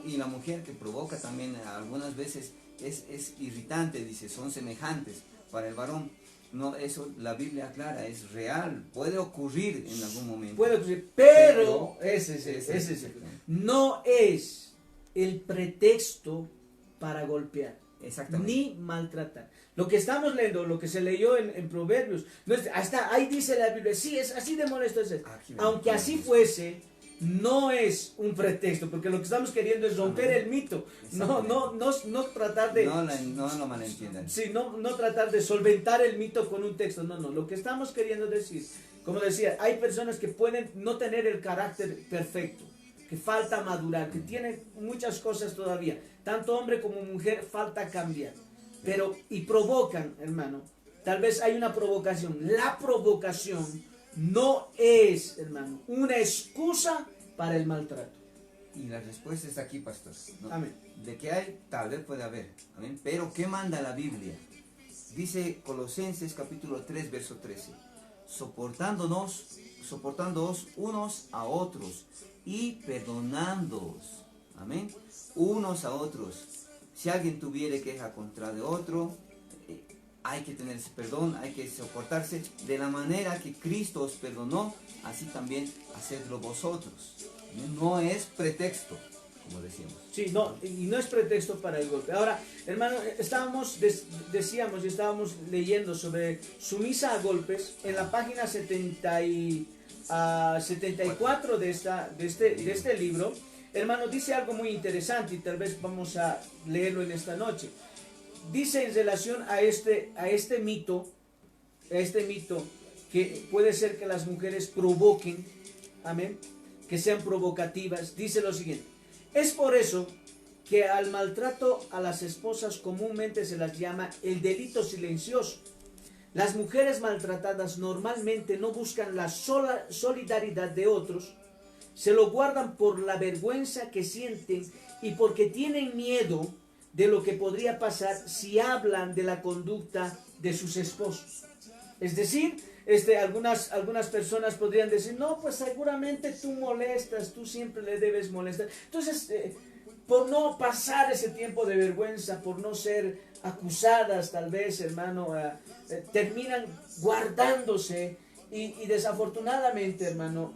y la mujer que provoca también algunas veces es irritante, dice, son semejantes para el varón. No, eso la Biblia aclara, es real, puede ocurrir en algún momento. Puede ocurrir, pero no es el pretexto para golpear, ni maltratar. Lo que estamos leyendo, lo que se leyó en Proverbios, no es, hasta ahí dice la Biblia, sí, es así de molesto. Aunque así fuese, no es un pretexto, porque lo que estamos queriendo es romper el mito, no tratar de... No lo malentiendan. Sí, no tratar de solventar el mito con un texto, no, lo que estamos queriendo decir, como decía, hay personas que pueden no tener el carácter perfecto, que falta madurar, que tienen muchas cosas todavía, tanto hombre como mujer falta cambiar, y provocan, hermano, tal vez hay una provocación, la provocación no es, hermano, una excusa para el maltrato. Y la respuesta está aquí, pastor, ¿no? Amén. De que hay, tal vez puede haber. Amén. Pero ¿qué manda la Biblia? Dice Colosenses capítulo 3, verso 13. Soportándoos unos a otros y perdonándoos. Amén. Unos a otros. Si alguien tuviere queja contra de otro, hay que tener ese perdón, hay que soportarse de la manera que Cristo os perdonó, así también hacedlo vosotros. No es pretexto, como decíamos. Sí, y no es pretexto para el golpe. Ahora, hermano, estábamos leyendo sobre sumisa a golpes en la página 74 de este libro. Hermano, dice algo muy interesante y tal vez vamos a leerlo en esta noche. Dice en relación a este mito que puede ser que las mujeres provoquen, amén, que sean provocativas. Dice lo siguiente: es por eso que al maltrato a las esposas comúnmente se las llama el delito silencioso. Las mujeres maltratadas normalmente no buscan la solidaridad de otros, se lo guardan por la vergüenza que sienten y porque tienen miedo de lo que podría pasar si hablan de la conducta de sus esposos. Es decir, algunas personas podrían decir, no, pues seguramente tú molestas, tú siempre le debes molestar. Entonces, por no pasar ese tiempo de vergüenza, por no ser acusadas tal vez, hermano, terminan guardándose y desafortunadamente, hermano,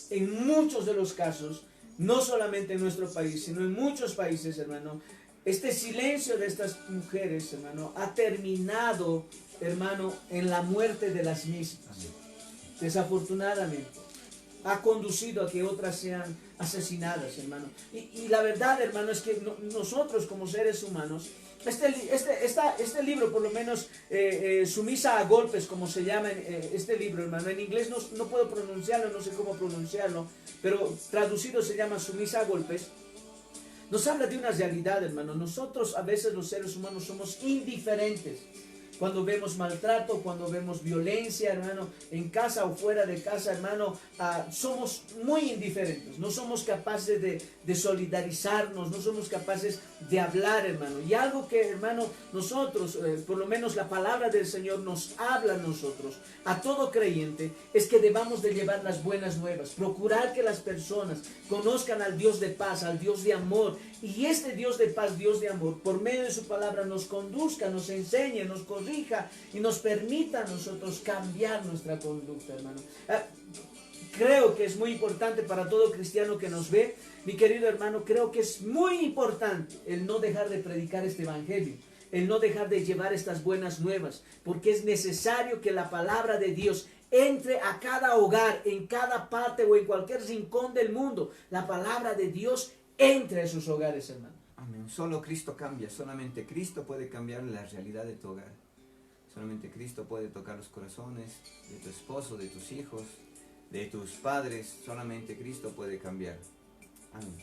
en muchos de los casos, no solamente en nuestro país, sino en muchos países, hermano, este silencio de estas mujeres, hermano, ha terminado, hermano, en la muerte de las mismas. Desafortunadamente, ha conducido a que otras sean asesinadas, hermano. Y la verdad, hermano, es que nosotros como seres humanos, este libro, por lo menos, Sumisa a golpes, como se llama este libro, hermano, en inglés no puedo pronunciarlo, no sé cómo pronunciarlo, pero traducido se llama Sumisa a golpes. Nos habla de una realidad, hermano. Nosotros a veces los seres humanos somos indiferentes. Cuando vemos maltrato, cuando vemos violencia, hermano, en casa o fuera de casa, hermano, somos muy indiferentes. No somos capaces de solidarizarnos, no somos capaces de hablar, hermano. Y algo que, hermano, nosotros, por lo menos la palabra del Señor nos habla a nosotros, a todo creyente, es que debamos de llevar las buenas nuevas, procurar que las personas conozcan al Dios de paz, al Dios de amor. Y este Dios de paz, Dios de amor, por medio de su palabra nos conduzca, nos enseñe, nos corrija y nos permita a nosotros cambiar nuestra conducta, hermano. Creo que es muy importante para todo cristiano que nos ve, mi querido hermano, creo que es muy importante el no dejar de predicar este evangelio, el no dejar de llevar estas buenas nuevas, porque es necesario que la palabra de Dios entre a cada hogar, en cada parte o en cualquier rincón del mundo. La palabra de Dios entre a sus hogares, hermano. Amén. Solo Cristo cambia, solamente Cristo puede cambiar la realidad de tu hogar. Solamente Cristo puede tocar los corazones de tu esposo, de tus hijos, de tus padres. Solamente Cristo puede cambiar. Amén.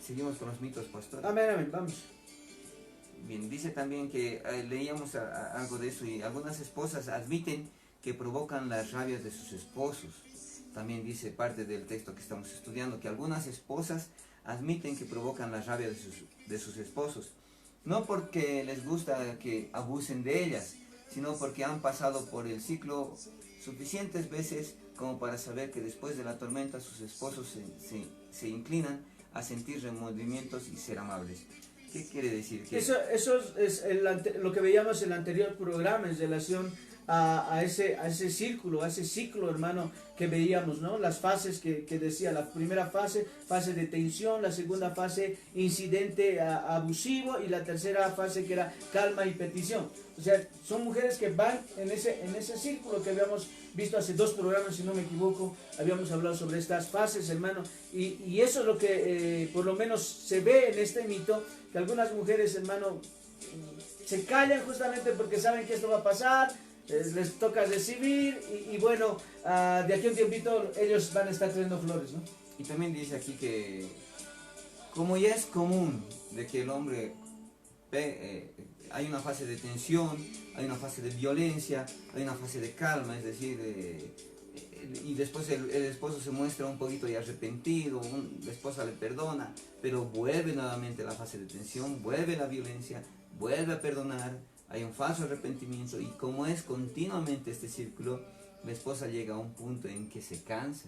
Seguimos con los mitos, pastor. Amén, amén, vamos. Bien, dice también que leíamos algo de eso y algunas esposas admiten que provocan las rabias de sus esposos. También dice parte del texto que estamos estudiando que algunas esposas admiten que provocan la rabia de sus esposos, no porque les gusta que abusen de ellas, sino porque han pasado por el ciclo suficientes veces como para saber que después de la tormenta sus esposos se inclinan a sentir remordimientos y ser amables. ¿Qué quiere decir? Que eso es lo que veíamos en el anterior programa en relación a ese ciclo, hermano, que veíamos, ¿no? Las fases que decía, la primera fase de tensión, la segunda fase, incidente abusivo, y la tercera fase que era calma y petición. O sea, son mujeres que van en ese círculo que habíamos visto hace 2 programas, si no me equivoco, habíamos hablado sobre estas fases, hermano, y eso es lo que por lo menos se ve en este mito, que algunas mujeres, hermano, se callan justamente porque saben que esto va a pasar, les toca recibir y bueno, de aquí a un tiempito ellos van a estar trayendo flores, ¿no? Y también dice aquí que como ya es común de que el hombre hay una fase de tensión, hay una fase de violencia, hay una fase de calma, es decir, y después el esposo se muestra un poquito ya arrepentido, la esposa le perdona, pero vuelve nuevamente la fase de tensión, vuelve la violencia, vuelve a perdonar, hay un falso arrepentimiento, y como es continuamente este círculo, la esposa llega a un punto en que se cansa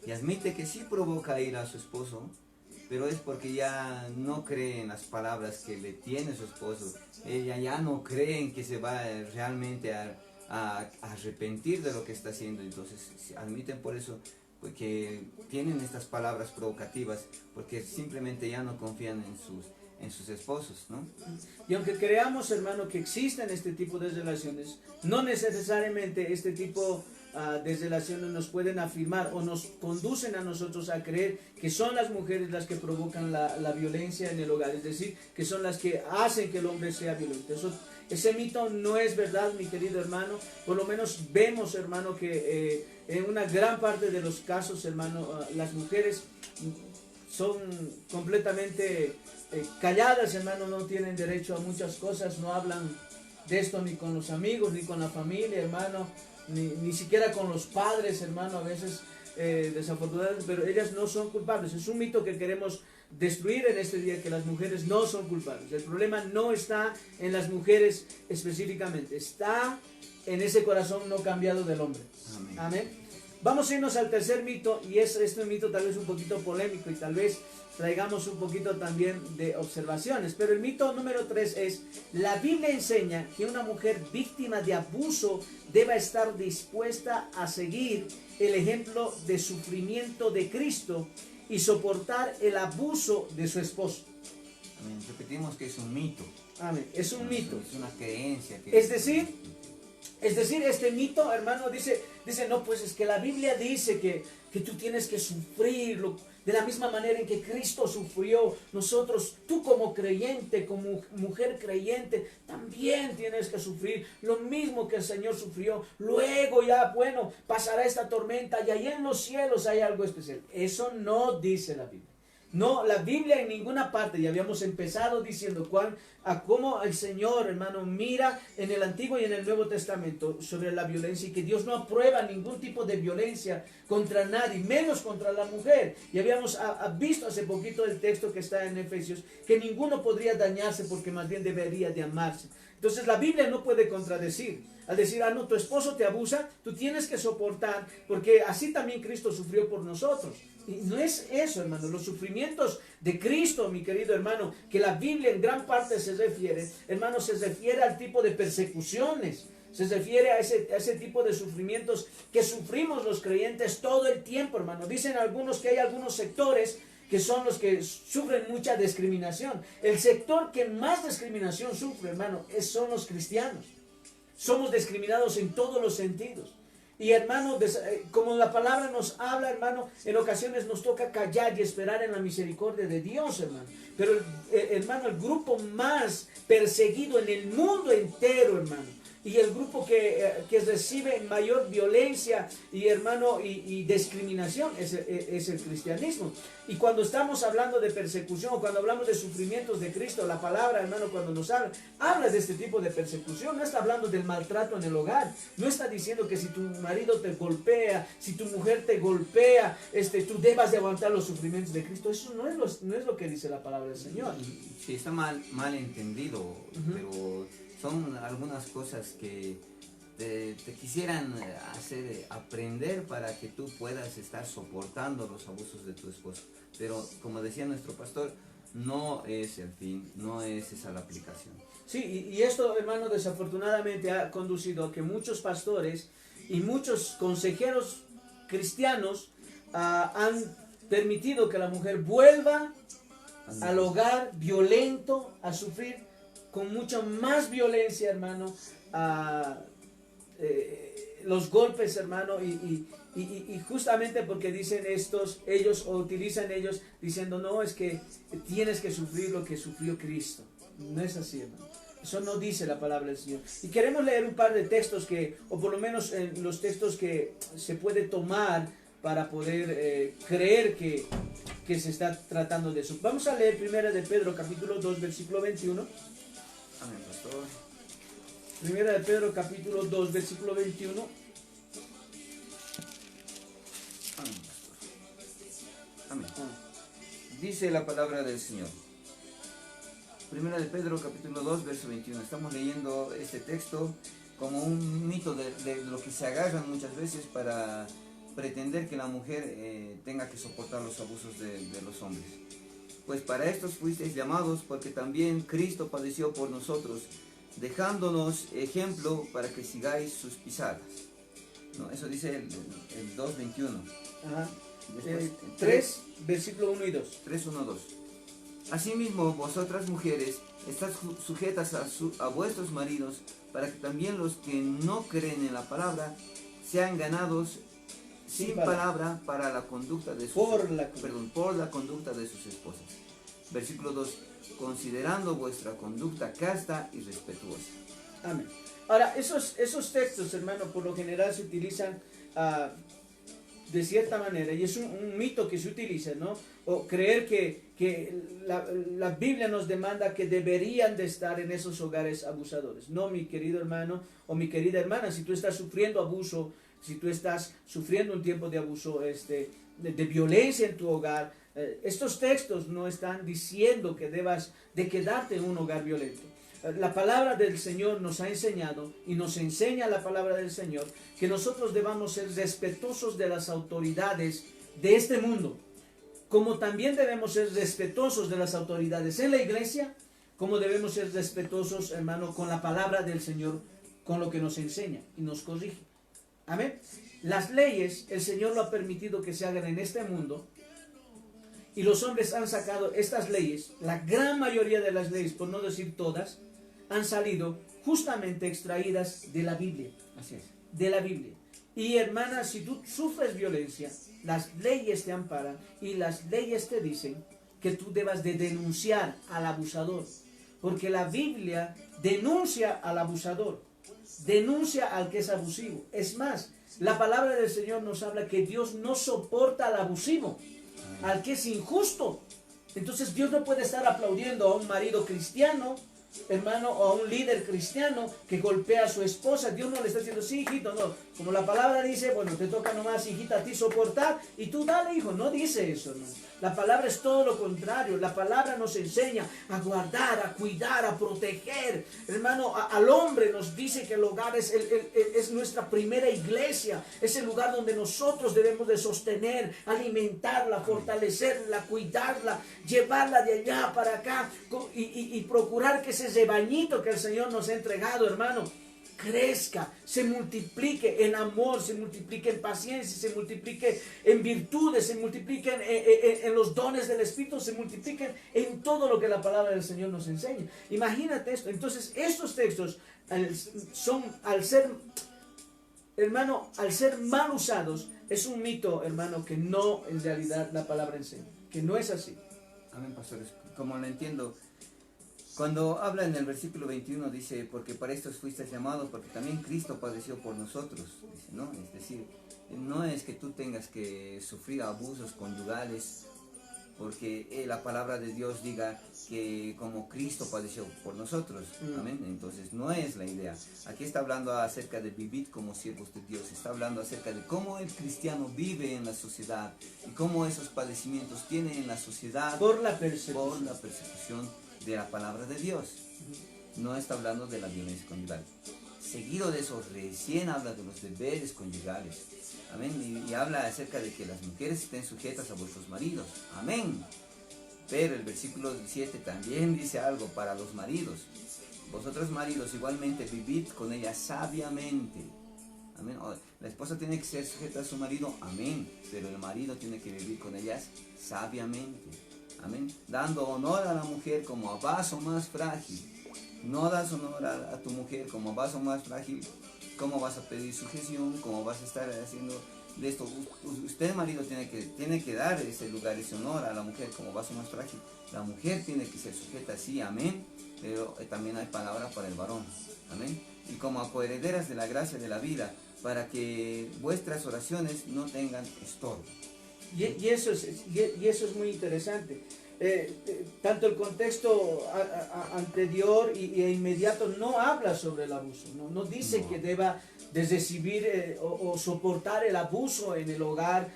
y admite que sí provoca ira a su esposo, pero es porque ya no cree en las palabras que le tiene su esposo. Ella ya no cree en que se va realmente a arrepentir de lo que está haciendo. Entonces admiten por eso porque tienen estas palabras provocativas, porque simplemente ya no confían en sus esposos, ¿no? Y aunque creamos, hermano, que existen este tipo de relaciones, no necesariamente este tipo de relaciones nos pueden afirmar o nos conducen a nosotros a creer que son las mujeres las que provocan la violencia en el hogar, es decir, que son las que hacen que el hombre sea violento. Ese mito no es verdad, mi querido hermano. Por lo menos vemos, hermano, que en una gran parte de los casos, hermano, las mujeres son completamente calladas, hermano, no tienen derecho a muchas cosas, no hablan de esto ni con los amigos, ni con la familia, hermano, ni siquiera con los padres, hermano. A veces desafortunadamente, pero ellas no son culpables. Es un mito que queremos destruir en este día, que las mujeres no son culpables. El problema no está en las mujeres específicamente, está en ese corazón no cambiado del hombre. Amén. Amén. Vamos a irnos al tercer mito, y es este mito tal vez un poquito polémico y tal vez traigamos un poquito también de observaciones. Pero el mito número 3 es: la Biblia enseña que una mujer víctima de abuso deba estar dispuesta a seguir el ejemplo de sufrimiento de Cristo y soportar el abuso de su esposo. Amén. Repetimos que es un mito. Amén. Es un mito. Es una creencia. Es decir, este mito, hermano, dice, no, pues es que la Biblia dice que tú tienes que sufrirlo de la misma manera en que Cristo sufrió. Nosotros, tú como creyente, como mujer creyente, también tienes que sufrir lo mismo que el Señor sufrió. Luego ya, bueno, pasará esta tormenta y ahí en los cielos hay algo especial. Eso no dice la Biblia. No, la Biblia en ninguna parte, ya habíamos empezado diciendo cómo el Señor, hermano, mira en el Antiguo y en el Nuevo Testamento sobre la violencia, y que Dios no aprueba ningún tipo de violencia contra nadie, menos contra la mujer. Y habíamos visto hace poquito el texto que está en Efesios, que ninguno podría dañarse porque más bien debería de amarse. Entonces la Biblia no puede contradecir. Al decir, no, tu esposo te abusa, tú tienes que soportar, porque así también Cristo sufrió por nosotros. Y no es eso, hermano. Los sufrimientos de Cristo, mi querido hermano, que la Biblia en gran parte se refiere, hermano, se refiere al tipo de persecuciones, se refiere a ese tipo de sufrimientos que sufrimos los creyentes todo el tiempo, hermano. Dicen algunos que hay algunos sectores que son los que sufren mucha discriminación. El sector que más discriminación sufre, hermano, son los cristianos. Somos discriminados en todos los sentidos. Y hermano, como la palabra nos habla, hermano, en ocasiones nos toca callar y esperar en la misericordia de Dios, hermano. Pero, hermano, el grupo más perseguido en el mundo entero, hermano, y el grupo que recibe mayor violencia y, hermano, y discriminación es el cristianismo. Y cuando estamos hablando de persecución, cuando hablamos de sufrimientos de Cristo, la palabra, hermano, cuando nos habla de este tipo de persecución, no está hablando del maltrato en el hogar. No está diciendo que si tu marido te golpea, si tu mujer te golpea, tú debas de aguantar los sufrimientos de Cristo. Eso no es lo que dice la palabra del Señor. Sí, está mal entendido, pero son algunas cosas que te quisieran hacer aprender para que tú puedas estar soportando los abusos de tu esposo. Pero como decía nuestro pastor, no es el fin, no es esa la aplicación. Sí, y esto, hermano, desafortunadamente ha conducido a que muchos pastores y muchos consejeros cristianos han permitido que la mujer vuelva al hogar violento, a sufrir con mucha más violencia, hermano, los golpes, hermano, y justamente porque dicen ellos utilizan diciendo, no, es que tienes que sufrir lo que sufrió Cristo. No es así, hermano. Eso no dice la palabra del Señor. Y queremos leer un par de textos o por lo menos los textos que se puede tomar para poder creer que se está tratando de eso. Vamos a leer 1 de Pedro, capítulo 2, versículo 21. Amén, pastor. 1 de Pedro, capítulo 2, versículo 21. Amén, pastor. Amén. Dice la palabra del Señor. 1 de Pedro, capítulo 2, verso 21. Estamos leyendo este texto como un mito de lo que se agarran muchas veces para pretender que la mujer tenga que soportar los abusos de los hombres. Pues para estos fuisteis llamados, porque también Cristo padeció por nosotros, dejándonos ejemplo para que sigáis sus pisadas. No, eso dice el 2.21. Ajá. Después, 3, versículo 1 y 2. 3, 1, 2. Asimismo, vosotras mujeres, estad sujetas a vuestros maridos, para que también los que no creen en la palabra sean ganados sin palabra para la conducta de sus por la conducta de sus esposas. Versículo 2. Considerando vuestra conducta casta y respetuosa. Amén. Ahora, esos textos, hermano, por lo general se utilizan de cierta manera, y es un mito que se utiliza, ¿no? O creer que la Biblia nos demanda que deberían de estar en esos hogares abusadores. No, mi querido hermano o mi querida hermana, si tú estás sufriendo abuso si tú estás sufriendo un tiempo de abuso, de violencia en tu hogar, estos textos no están diciendo que debas de quedarte en un hogar violento. La palabra del Señor nos ha enseñado y nos enseña la palabra del Señor que nosotros debamos ser respetuosos de las autoridades de este mundo, como también debemos ser respetuosos de las autoridades en la iglesia, como debemos ser respetuosos, hermano, con la palabra del Señor, con lo que nos enseña y nos corrige. Amén. Las leyes, el Señor lo ha permitido que se hagan en este mundo, y los hombres han sacado estas leyes, la gran mayoría de las leyes, por no decir todas, han salido justamente extraídas de la Biblia. Así es. De la Biblia. Y hermana, si tú sufres violencia, las leyes te amparan y las leyes te dicen que tú debas de denunciar al abusador. Porque la Biblia denuncia al abusador, denuncia al que es abusivo. Es más, la palabra del Señor nos habla que Dios no soporta al abusivo, al que es injusto. Entonces Dios no puede estar aplaudiendo a un marido cristiano, hermano, o a un líder cristiano que golpea a su esposa. Dios no le está diciendo, sí, hijito, no. Como la palabra dice, bueno, te toca nomás, hijita, a ti soportar, y tú dale, hijo. No dice eso, hermano. La palabra es todo lo contrario. La palabra nos enseña a guardar, a cuidar, a proteger. Hermano, al hombre nos dice que el hogar es nuestra primera iglesia. Es el lugar donde nosotros debemos de sostener, alimentarla, fortalecerla, cuidarla, llevarla de allá para acá y procurar que ese rebañito que el Señor nos ha entregado, hermano, crezca, se multiplique en amor, se multiplique en paciencia, se multiplique en virtudes, se multiplique en los dones del Espíritu, se multipliquen en todo lo que la palabra del Señor nos enseña. Imagínate esto. Entonces estos textos son, al ser, hermano, al ser mal usados, es un mito, hermano, que no en realidad la palabra enseña, que no es así. Amén, pastores. Como lo entiendo, cuando habla en el versículo 21 dice, porque para esto fuiste llamados, porque también Cristo padeció por nosotros, dice, ¿no? Es decir, no es que tú tengas que sufrir abusos conyugales, porque la palabra de Dios diga que como Cristo padeció por nosotros, amén. Entonces no es la idea. Aquí está hablando acerca de vivir como siervos de Dios, está hablando acerca de cómo el cristiano vive en la sociedad y cómo esos padecimientos tiene en la sociedad por la persecución de la palabra de Dios. No está hablando de la violencia conyugal. Seguido de eso, recién habla de los deberes conyugales. Amén. Y habla acerca de que las mujeres estén sujetas a vuestros maridos. Amén. Pero el versículo 7 también dice algo para los maridos. Vosotros maridos igualmente vivid con ella sabiamente. Amén. La esposa tiene que ser sujeta a su marido. Amén. Pero el marido tiene que vivir con ellas sabiamente. Amén. Dando honor a la mujer como a vaso más frágil. No das honor a tu mujer como a vaso más frágil. ¿Cómo vas a pedir sujeción? ¿Cómo vas a estar haciendo de esto? Usted, marido, tiene que dar ese lugar, ese honor a la mujer como vaso más frágil. La mujer tiene que ser sujeta, sí, amén. Pero también hay palabra para el varón. Amén. Y como coherederas de la gracia de la vida, para que vuestras oraciones no tengan estorbo. Y eso es muy interesante. Tanto el contexto anterior e inmediato no habla sobre el abuso, no dice que deba de recibir o soportar el abuso en el hogar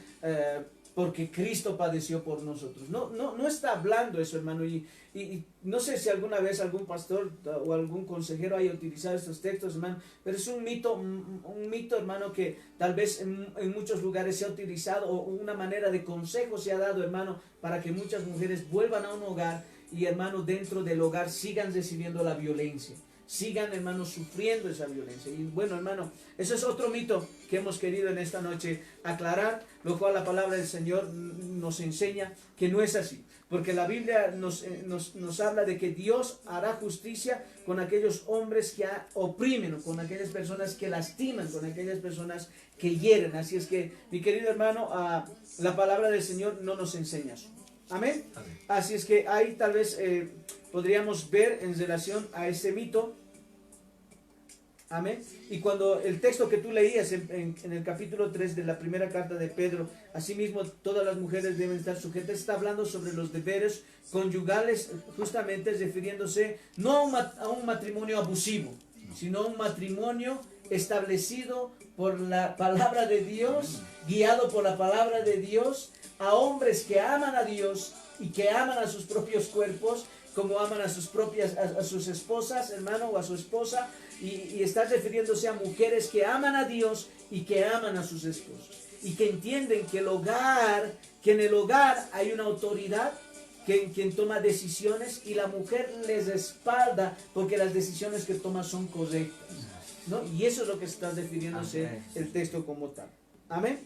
porque Cristo padeció por nosotros. No está hablando eso, hermano. Y no sé si alguna vez algún pastor o algún consejero haya utilizado estos textos, hermano, pero es un mito, hermano, que tal vez en muchos lugares se ha utilizado, o una manera de consejo se ha dado, hermano, para que muchas mujeres vuelvan a un hogar y, hermano, dentro del hogar sigan recibiendo la violencia. Sigan, hermanos, sufriendo esa violencia. Y bueno, hermano, eso es otro mito que hemos querido en esta noche aclarar, lo cual la palabra del Señor nos enseña que no es así. Porque la Biblia nos habla de que Dios hará justicia con aquellos hombres que oprimen, con aquellas personas que lastiman, con aquellas personas que hieren. Así es que, mi querido hermano, la palabra del Señor no nos enseña eso. Amén. Amén. Así es que ahí tal vez podríamos ver en relación a ese mito. Amén. Y cuando el texto que tú leías en el capítulo 3 de la primera carta de Pedro, asimismo todas las mujeres deben estar sujetas, está hablando sobre los deberes conyugales, justamente refiriéndose no a un matrimonio abusivo, sino a un matrimonio establecido por la palabra de Dios, guiado por la palabra de Dios, a hombres que aman a Dios y que aman a sus propios cuerpos, como aman a sus esposas, hermano, o a su esposa, y está refiriéndose a mujeres que aman a Dios y que aman a sus esposos, y que entienden que en el hogar hay una autoridad, quien toma decisiones, y la mujer les respalda porque las decisiones que toma son correctas, ¿no? Y eso es lo que está refiriéndose el texto como tal. Amén.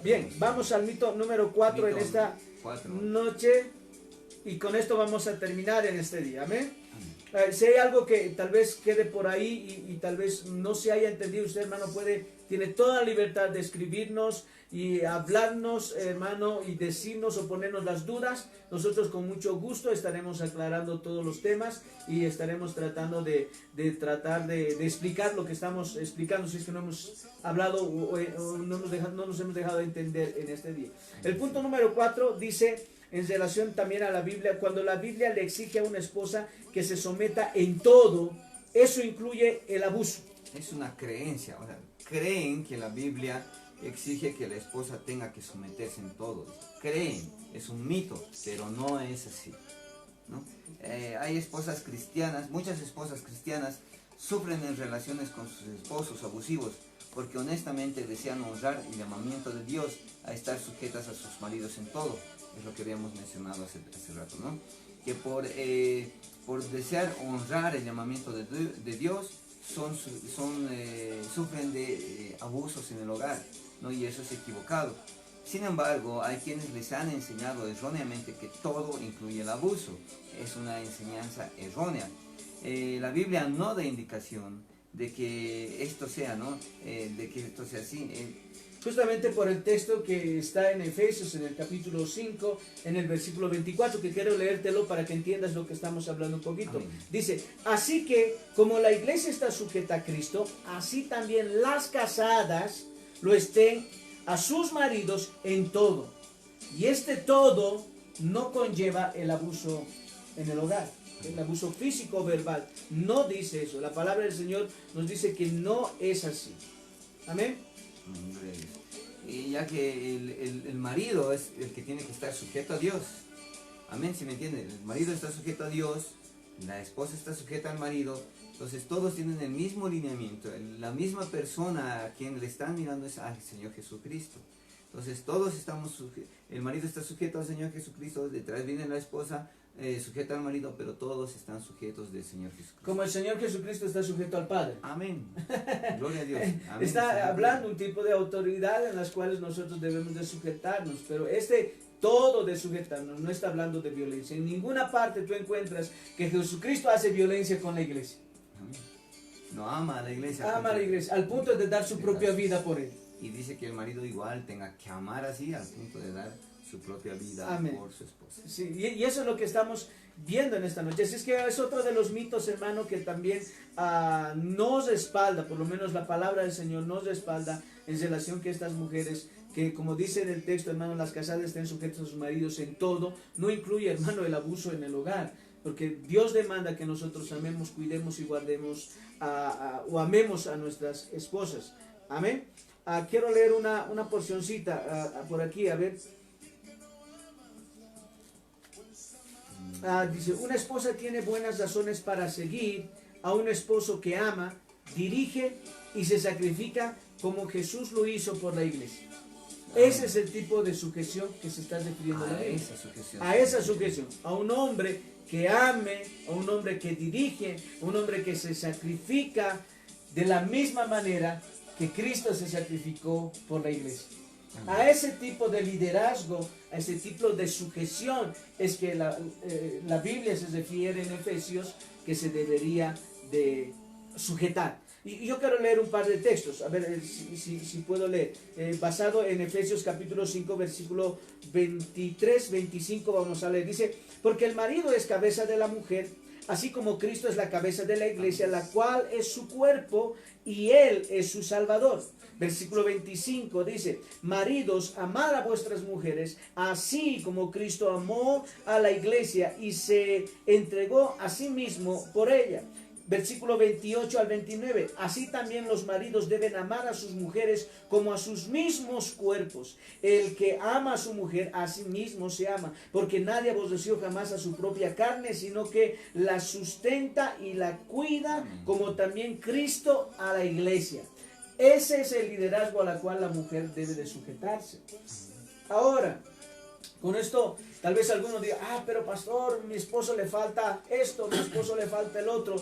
Bien, vamos al mito número 4 en esta noche, y con esto vamos a terminar en este día. Amén. Si hay algo que tal vez quede por ahí y tal vez no se haya entendido, usted, hermano, tiene toda la libertad de escribirnos y hablarnos, hermano, y decirnos o ponernos las dudas. Nosotros con mucho gusto estaremos aclarando todos los temas y estaremos tratando de explicar lo que estamos explicando, si es que no hemos hablado o no nos hemos dejado de entender en este día. El punto número 4 dice, en relación también a la Biblia, cuando la Biblia le exige a una esposa que se someta en todo, eso incluye el abuso. Es una creencia, o sea, creen que la Biblia exige que la esposa tenga que someterse en todo. Creen, es un mito, pero no es así, ¿no? Hay esposas cristianas, muchas esposas cristianas sufren en relaciones con sus esposos abusivos, porque honestamente desean honrar el llamamiento de Dios a estar sujetas a sus maridos en todo. Es lo que habíamos mencionado hace rato, ¿no? Que por desear honrar el llamamiento de Dios, sufren de abusos en el hogar, ¿no? Y eso es equivocado. Sin embargo, hay quienes les han enseñado erróneamente que todo incluye el abuso. Es una enseñanza errónea. La Biblia no da indicación de que esto sea, ¿no? De que esto sea así. Justamente por el texto que está en Efesios, en el capítulo 5, en el versículo 24, que quiero leértelo para que entiendas lo que estamos hablando un poquito. Amén. Dice, así que como la iglesia está sujeta a Cristo, así también las casadas lo estén a sus maridos en todo. Y este todo no conlleva el abuso en el hogar, el abuso físico o verbal. No dice eso. La palabra del Señor nos dice que no es así. Amén. Y ya que el marido es el que tiene que estar sujeto a Dios. Amén, ¿si me entienden? El marido está sujeto a Dios, la esposa está sujeta al marido. Entonces todos tienen el mismo lineamiento. La misma persona a quien le están mirando es al Señor Jesucristo. Entonces todos estamos sujetos. El marido está sujeto al Señor Jesucristo, detrás viene la esposa sujeta al marido, pero todos están sujetos del Señor Jesucristo. Como el Señor Jesucristo está sujeto al Padre. Amén. Gloria a Dios. Amén. Está hablando un tipo de autoridad en las cuales nosotros debemos de sujetarnos, pero todo de sujetarnos no está hablando de violencia. En ninguna parte tú encuentras que Jesucristo hace violencia con la iglesia. Amén. No ama a la iglesia. Ama a la iglesia, al punto de dar su propia vida por él. Y dice que el marido igual tenga que amar así, al punto de dar su propia vida. Amén. Por su esposa. Sí, y eso es lo que estamos viendo en esta noche. Así es que es otro de los mitos, hermano, que también nos respalda, por lo menos la palabra del Señor nos respalda en relación que estas mujeres, que como dice en el texto, hermano, las casadas estén sujetas a sus maridos en todo, no incluye, hermano, el abuso en el hogar. Porque Dios demanda que nosotros amemos, cuidemos y guardemos o amemos a nuestras esposas. Amén. Quiero leer una porcioncita por aquí, a ver. Dice, una esposa tiene buenas razones para seguir a un esposo que ama, dirige y se sacrifica como Jesús lo hizo por la iglesia. Ese es el tipo de sujeción que se está refiriendo a la Biblia. A esa sujeción, a un hombre que ame, a un hombre que dirige, a un hombre que se sacrifica de la misma manera que Cristo se sacrificó por la iglesia. A ese tipo de liderazgo, a ese tipo de sujeción es que la Biblia se refiere en Efesios que se debería de sujetar. Y yo quiero leer un par de textos, a ver si puedo leer, basado en Efesios capítulo 5, versículo 23, 25 vamos a leer. Dice, porque el marido es cabeza de la mujer, así como Cristo es la cabeza de la iglesia, la cual es su cuerpo y Él es su Salvador. Versículo 25 dice, maridos, amad a vuestras mujeres, así como Cristo amó a la iglesia y se entregó a sí mismo por ella. versículo 28 al 29. Así también los maridos deben amar a sus mujeres como a sus mismos cuerpos. El que ama a su mujer, a sí mismo se ama, porque nadie aborreció jamás a su propia carne, sino que la sustenta y la cuida, como también Cristo a la iglesia. Ese es el liderazgo a la cual la mujer debe de sujetarse. Ahora, con esto, tal vez algunos digan, pero pastor, mi esposo le falta esto, mi esposo le falta el otro.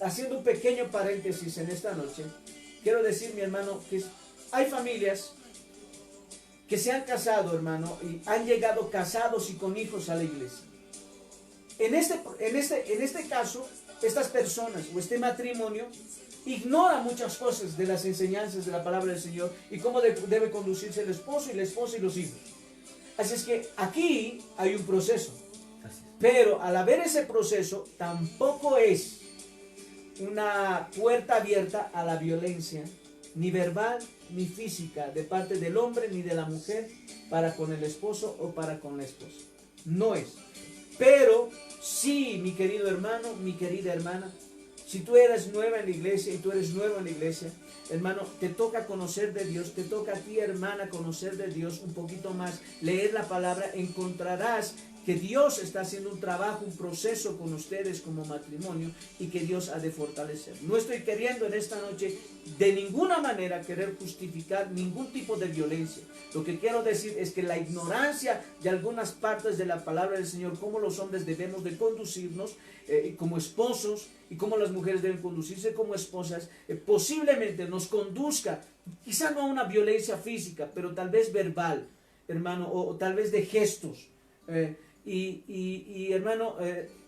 Haciendo un pequeño paréntesis en esta noche, quiero decir, mi hermano, que hay familias que se han casado, hermano, y han llegado casados y con hijos a la iglesia. En este caso, estas personas o este matrimonio ignora muchas cosas de las enseñanzas de la palabra del Señor y cómo debe conducirse el esposo y la esposa y los hijos. Así es que aquí hay un proceso. Pero al haber ese proceso, tampoco es una puerta abierta a la violencia, ni verbal ni física, de parte del hombre ni de la mujer, para con el esposo o para con la esposa. No es. Pero sí, mi querido hermano, mi querida hermana, si tú eres nueva en la iglesia y tú eres nuevo en la iglesia, hermano, te toca conocer de Dios, te toca a ti, hermana, conocer de Dios un poquito más, leer la palabra, encontrarás que Dios está haciendo un trabajo, un proceso con ustedes como matrimonio y que Dios ha de fortalecer. No estoy queriendo en esta noche de ninguna manera querer justificar ningún tipo de violencia. Lo que quiero decir es que la ignorancia de algunas partes de la palabra del Señor, cómo los hombres debemos de conducirnos como esposos y cómo las mujeres deben conducirse como esposas, posiblemente nos conduzca, quizá no a una violencia física, pero tal vez verbal, hermano, o tal vez de gestos. Hermano,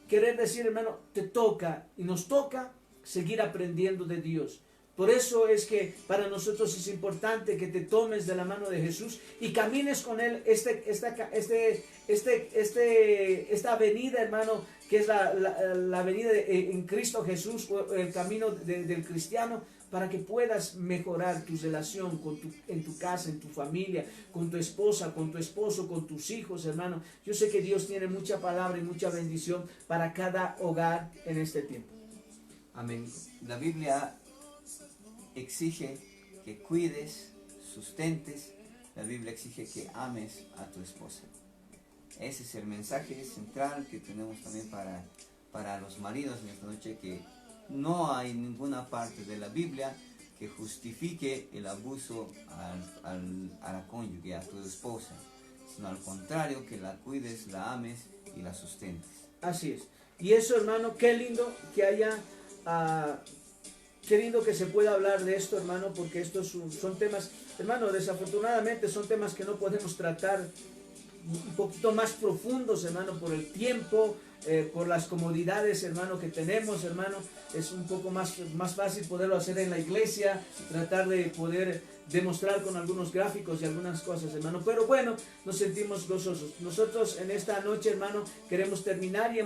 querer decir, hermano, te toca y nos toca seguir aprendiendo de Dios. Por eso es que para nosotros es importante que te tomes de la mano de Jesús y camines con Él esta avenida, hermano, que es la avenida en Cristo Jesús, el camino del cristiano, para que puedas mejorar tu relación en tu casa, en tu familia, con tu esposa, con tu esposo, con tus hijos, hermano. Yo sé que Dios tiene mucha palabra y mucha bendición para cada hogar en este tiempo. Amén. La Biblia exige que cuides, sustentes. La Biblia exige que ames a tu esposa. Ese es el mensaje central que tenemos también para los maridos en esta noche, que no hay ninguna parte de la Biblia que justifique el abuso a la cónyuge, a tu esposa, sino al contrario, que la cuides, la ames y la sustentes. Así es. Y eso, hermano, qué lindo que haya, qué lindo que se pueda hablar de esto, hermano, porque estos son temas, hermano, desafortunadamente son temas que no podemos tratar un poquito más profundos, hermano, por el tiempo, por las comodidades, hermano, que tenemos, hermano. Es un poco más fácil poderlo hacer en la iglesia, tratar de poder demostrar con algunos gráficos y algunas cosas, hermano. Pero bueno, nos sentimos gozosos. Nosotros en esta noche, hermano, queremos terminar y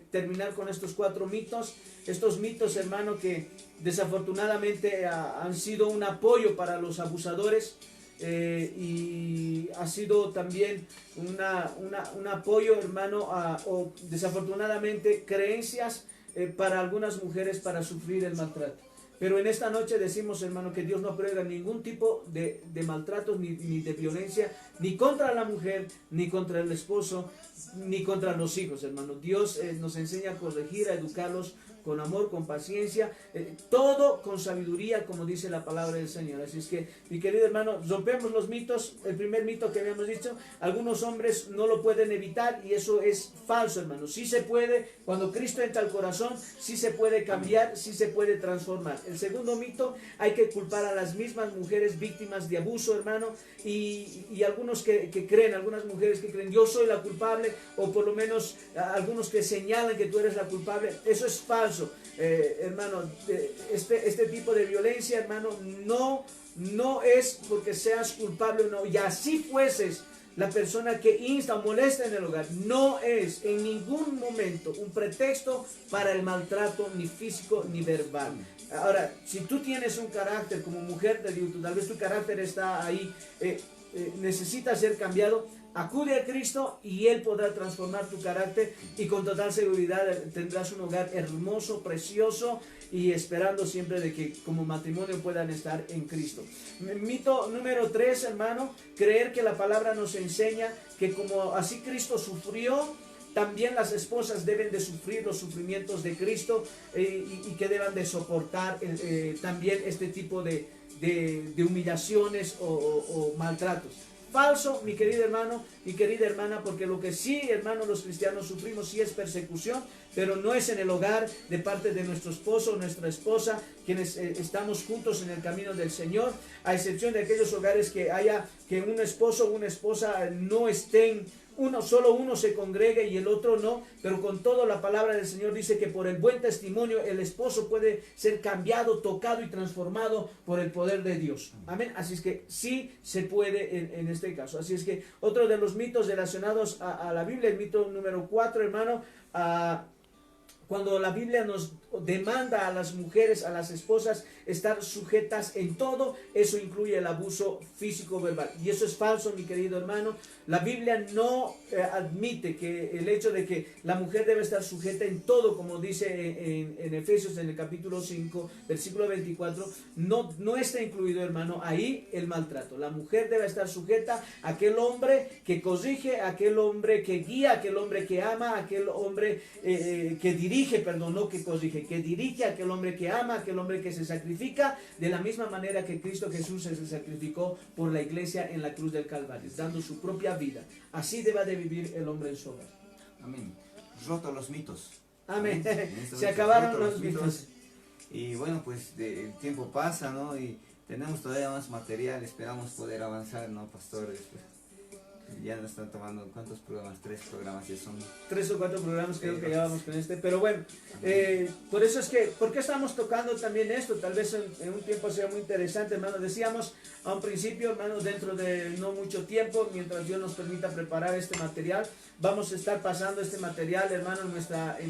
terminar con estos 4 mitos. Estos mitos, hermano, que desafortunadamente han sido un apoyo para los abusadores. Y ha sido también un apoyo, hermano, o desafortunadamente creencias para algunas mujeres para sufrir el maltrato. Pero en esta noche decimos, hermano, que Dios no aprueba ningún tipo de maltrato ni de violencia, ni contra la mujer, ni contra el esposo, ni contra los hijos, hermano. Dios nos enseña a corregir, a educarlos con amor, con paciencia, todo con sabiduría, como dice la palabra del Señor. Así es que, mi querido hermano, rompemos los mitos. El primer mito que habíamos dicho, algunos hombres no lo pueden evitar, y eso es falso, hermano. Sí se puede, cuando Cristo entra al corazón, sí se puede cambiar, sí se puede transformar. El segundo mito, hay que culpar a las mismas mujeres víctimas de abuso, hermano, y algunos que creen, algunas mujeres que creen, yo soy la culpable, o por lo menos algunos que señalan que tú eres la culpable. Eso es falso. Hermano, este tipo de violencia, hermano, no es porque seas culpable o no. Y así fueses la persona que insta o molesta en el hogar, no es en ningún momento un pretexto para el maltrato, ni físico ni verbal. Ahora, si tú tienes un carácter como mujer, te digo, tal vez tu carácter está ahí, necesita ser cambiado, Acude a Cristo y Él podrá transformar tu carácter y con total seguridad tendrás un hogar hermoso, precioso y esperando siempre de que como matrimonio puedan estar en Cristo. Mito número 3, hermano, creer que la palabra nos enseña que como así Cristo sufrió, también las esposas deben de sufrir los sufrimientos de Cristo y que deban de soportar también este tipo de humillaciones o maltratos. Falso, mi querido hermano, mi querida hermana, porque lo que sí, hermano, los cristianos sufrimos sí es persecución, pero no es en el hogar de parte de nuestro esposo o nuestra esposa, quienes estamos juntos en el camino del Señor, a excepción de aquellos hogares que haya que un esposo o una esposa no estén, solo uno se congregue y el otro no, pero con todo la palabra del Señor dice que por el buen testimonio el esposo puede ser cambiado, tocado y transformado por el poder de Dios. Amén. Así es que sí se puede en este caso. Así es que otro de los mitos relacionados a la Biblia, el mito número 4, hermano, cuando la Biblia nos demanda a las mujeres, a las esposas, estar sujetas en todo, eso incluye el abuso físico verbal. Y eso es falso, mi querido hermano. La Biblia no admite que el hecho de que la mujer debe estar sujeta en todo, como dice en Efesios en el capítulo 5, versículo 24, no está incluido, hermano, ahí el maltrato. La mujer debe estar sujeta a aquel hombre que corrige, a aquel hombre que guía, a aquel hombre que ama, a aquel hombre que dirige, perdón, no que corrige, que dirige, a aquel hombre que ama, a aquel hombre que se sacrifica, de la misma manera que Cristo Jesús se sacrificó por la iglesia en la cruz del Calvario, dando su propia vida. Así debe de vivir el hombre en su hogar. Amén. Roto los mitos. Amén. Se acabaron los mitos. mitos. Y bueno, pues el tiempo pasa, ¿no? Y tenemos todavía más material, esperamos poder avanzar, ¿no, pastores? Pues, ya nos están tomando, ¿cuántos programas? 3 programas ya son. 3 o 4 programas creo que llevamos con este, pero bueno, por eso es que, ¿por qué estamos tocando también esto? Tal vez en un tiempo sea muy interesante, hermano. Decíamos a un principio, hermano, dentro de no mucho tiempo, mientras Dios nos permita preparar este material, vamos a estar pasando este material, hermano, en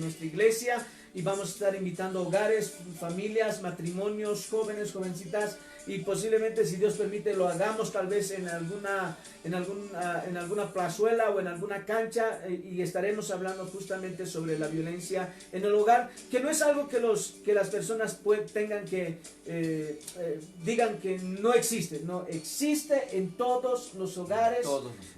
nuestra iglesia, y vamos a estar invitando hogares, familias, matrimonios, jóvenes, jovencitas, y posiblemente, si Dios permite, lo hagamos tal vez en alguna plazuela o en alguna cancha, y estaremos hablando justamente sobre la violencia en el hogar, que no es algo que las personas tengan que digan que no existe. No existe en todos los hogares,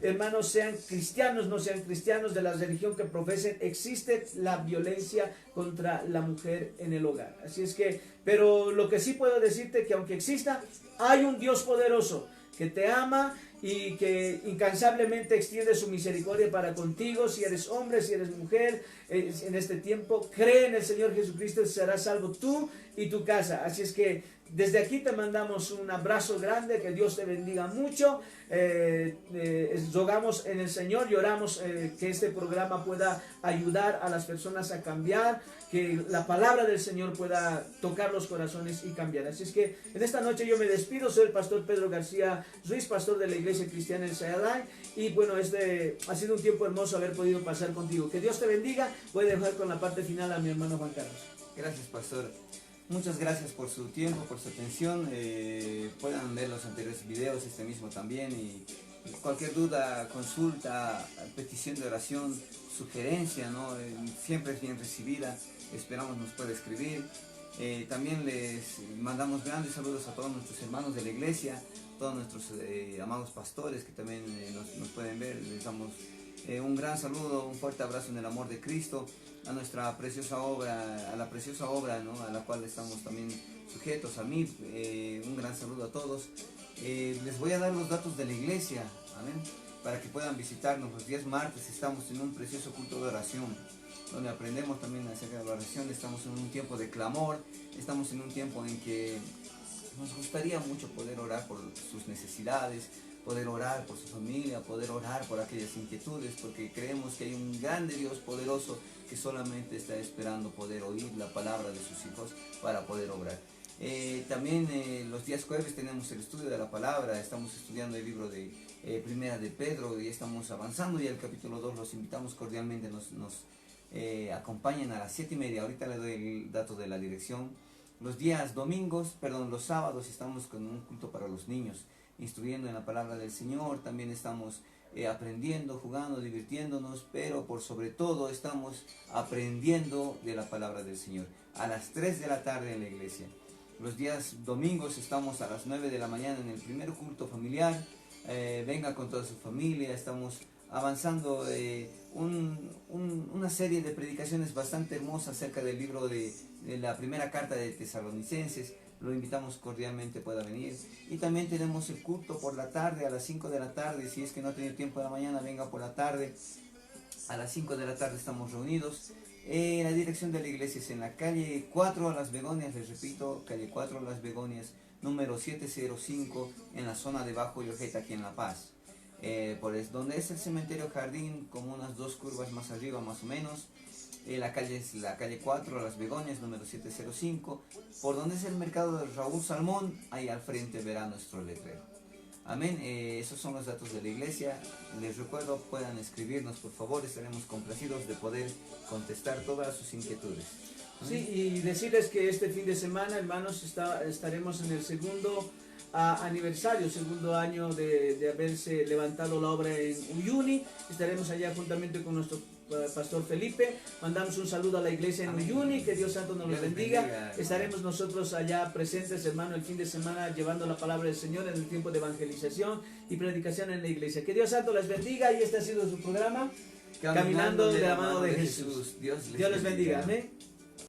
hermanos, sean cristianos, no sean cristianos, de la religión que profesen, existe la violencia contra la mujer en el hogar. Así es que, pero lo que sí puedo decirte, que aunque exista, hay un Dios poderoso que te ama y que incansablemente extiende su misericordia para contigo. Si eres hombre, si eres mujer, en este tiempo, cree en el Señor Jesucristo y serás salvo tú y tu casa. Así es que desde aquí te mandamos un abrazo grande, que Dios te bendiga mucho. Rogamos en el Señor y oramos que este programa pueda ayudar a las personas a cambiar, que la palabra del Señor pueda tocar los corazones y cambiar. Así es que en esta noche yo me despido. Soy el pastor Pedro García Ruiz, pastor de la Iglesia Cristiana en Sayalay, y bueno, ha sido un tiempo hermoso haber podido pasar contigo. Que Dios te bendiga. Voy a dejar con la parte final a mi hermano Juan Carlos. Gracias, pastor. Muchas gracias por su tiempo, por su atención. Puedan ver los anteriores videos, este mismo también, y cualquier duda, consulta, petición de oración, sugerencia, ¿no? Siempre es bien recibida. Esperamos nos pueda escribir. También les mandamos grandes saludos a todos nuestros hermanos de la iglesia, todos nuestros amados pastores que también nos pueden ver. Les damos un gran saludo, un fuerte abrazo en el amor de Cristo, a nuestra preciosa obra, a la preciosa obra, ¿no?, a la cual estamos también sujetos, a mí. Un gran saludo a todos. Les voy a dar los datos de la iglesia, amén, para que puedan visitarnos. Los días martes estamos en un precioso culto de oración, donde aprendemos también acerca de la oración. Estamos en un tiempo de clamor, estamos en un tiempo en que nos gustaría mucho poder orar por sus necesidades, poder orar por su familia, poder orar por aquellas inquietudes, porque creemos que hay un grande Dios poderoso que solamente está esperando poder oír la palabra de sus hijos para poder obrar. También los días jueves tenemos el estudio de la palabra. Estamos estudiando el libro de Primera de Pedro y estamos avanzando ya el capítulo 2. Los invitamos cordialmente, nos acompañen a las 7:30. Ahorita le doy el dato de la dirección. Los sábados estamos con un culto para los niños, instruyendo en la palabra del Señor. También estamos aprendiendo, jugando, divirtiéndonos, pero por sobre todo estamos aprendiendo de la palabra del Señor. A las 3 de la tarde en la iglesia. Los días domingos estamos a las 9 de la mañana en el primer culto familiar. Venga con toda su familia. Estamos avanzando una serie de predicaciones bastante hermosas acerca del libro de la primera carta de Tesalonicenses. Lo invitamos cordialmente, pueda venir. Y también tenemos el culto por la tarde, a las 5 de la tarde. Si es que no ha tenido tiempo de la mañana, venga por la tarde. A las 5 de la tarde estamos reunidos. La dirección de la iglesia es en la calle 4 a Las Begonias, les repito, calle 4 a Las Begonias, número 705, en la zona de Bajo Llojeta, aquí en La Paz. Donde es el cementerio Jardín, como unas 2 curvas más arriba, más o menos. La calle es la calle 4 a Las Begonias, número 705. Por donde es el mercado de Raúl Salmón, ahí al frente verá nuestro letrero. Amén. Esos son los datos de la iglesia. Les recuerdo, puedan escribirnos, por favor. Estaremos complacidos de poder contestar todas sus inquietudes. Sí, y decirles que este fin de semana, hermanos, estaremos en el segundo aniversario, segundo año de haberse levantado la obra en Uyuni. Estaremos allá juntamente con nuestro Pastor Felipe. Mandamos un saludo a la iglesia en Amén. Uyuni, que Dios Santo nos los bendiga. Estaremos nosotros allá presentes, hermano, el fin de semana llevando la palabra del Señor en el tiempo de evangelización y predicación en la iglesia. Que Dios Santo les bendiga, y este ha sido su programa, Caminando de la mano de Jesús. Dios les bendiga. Amén.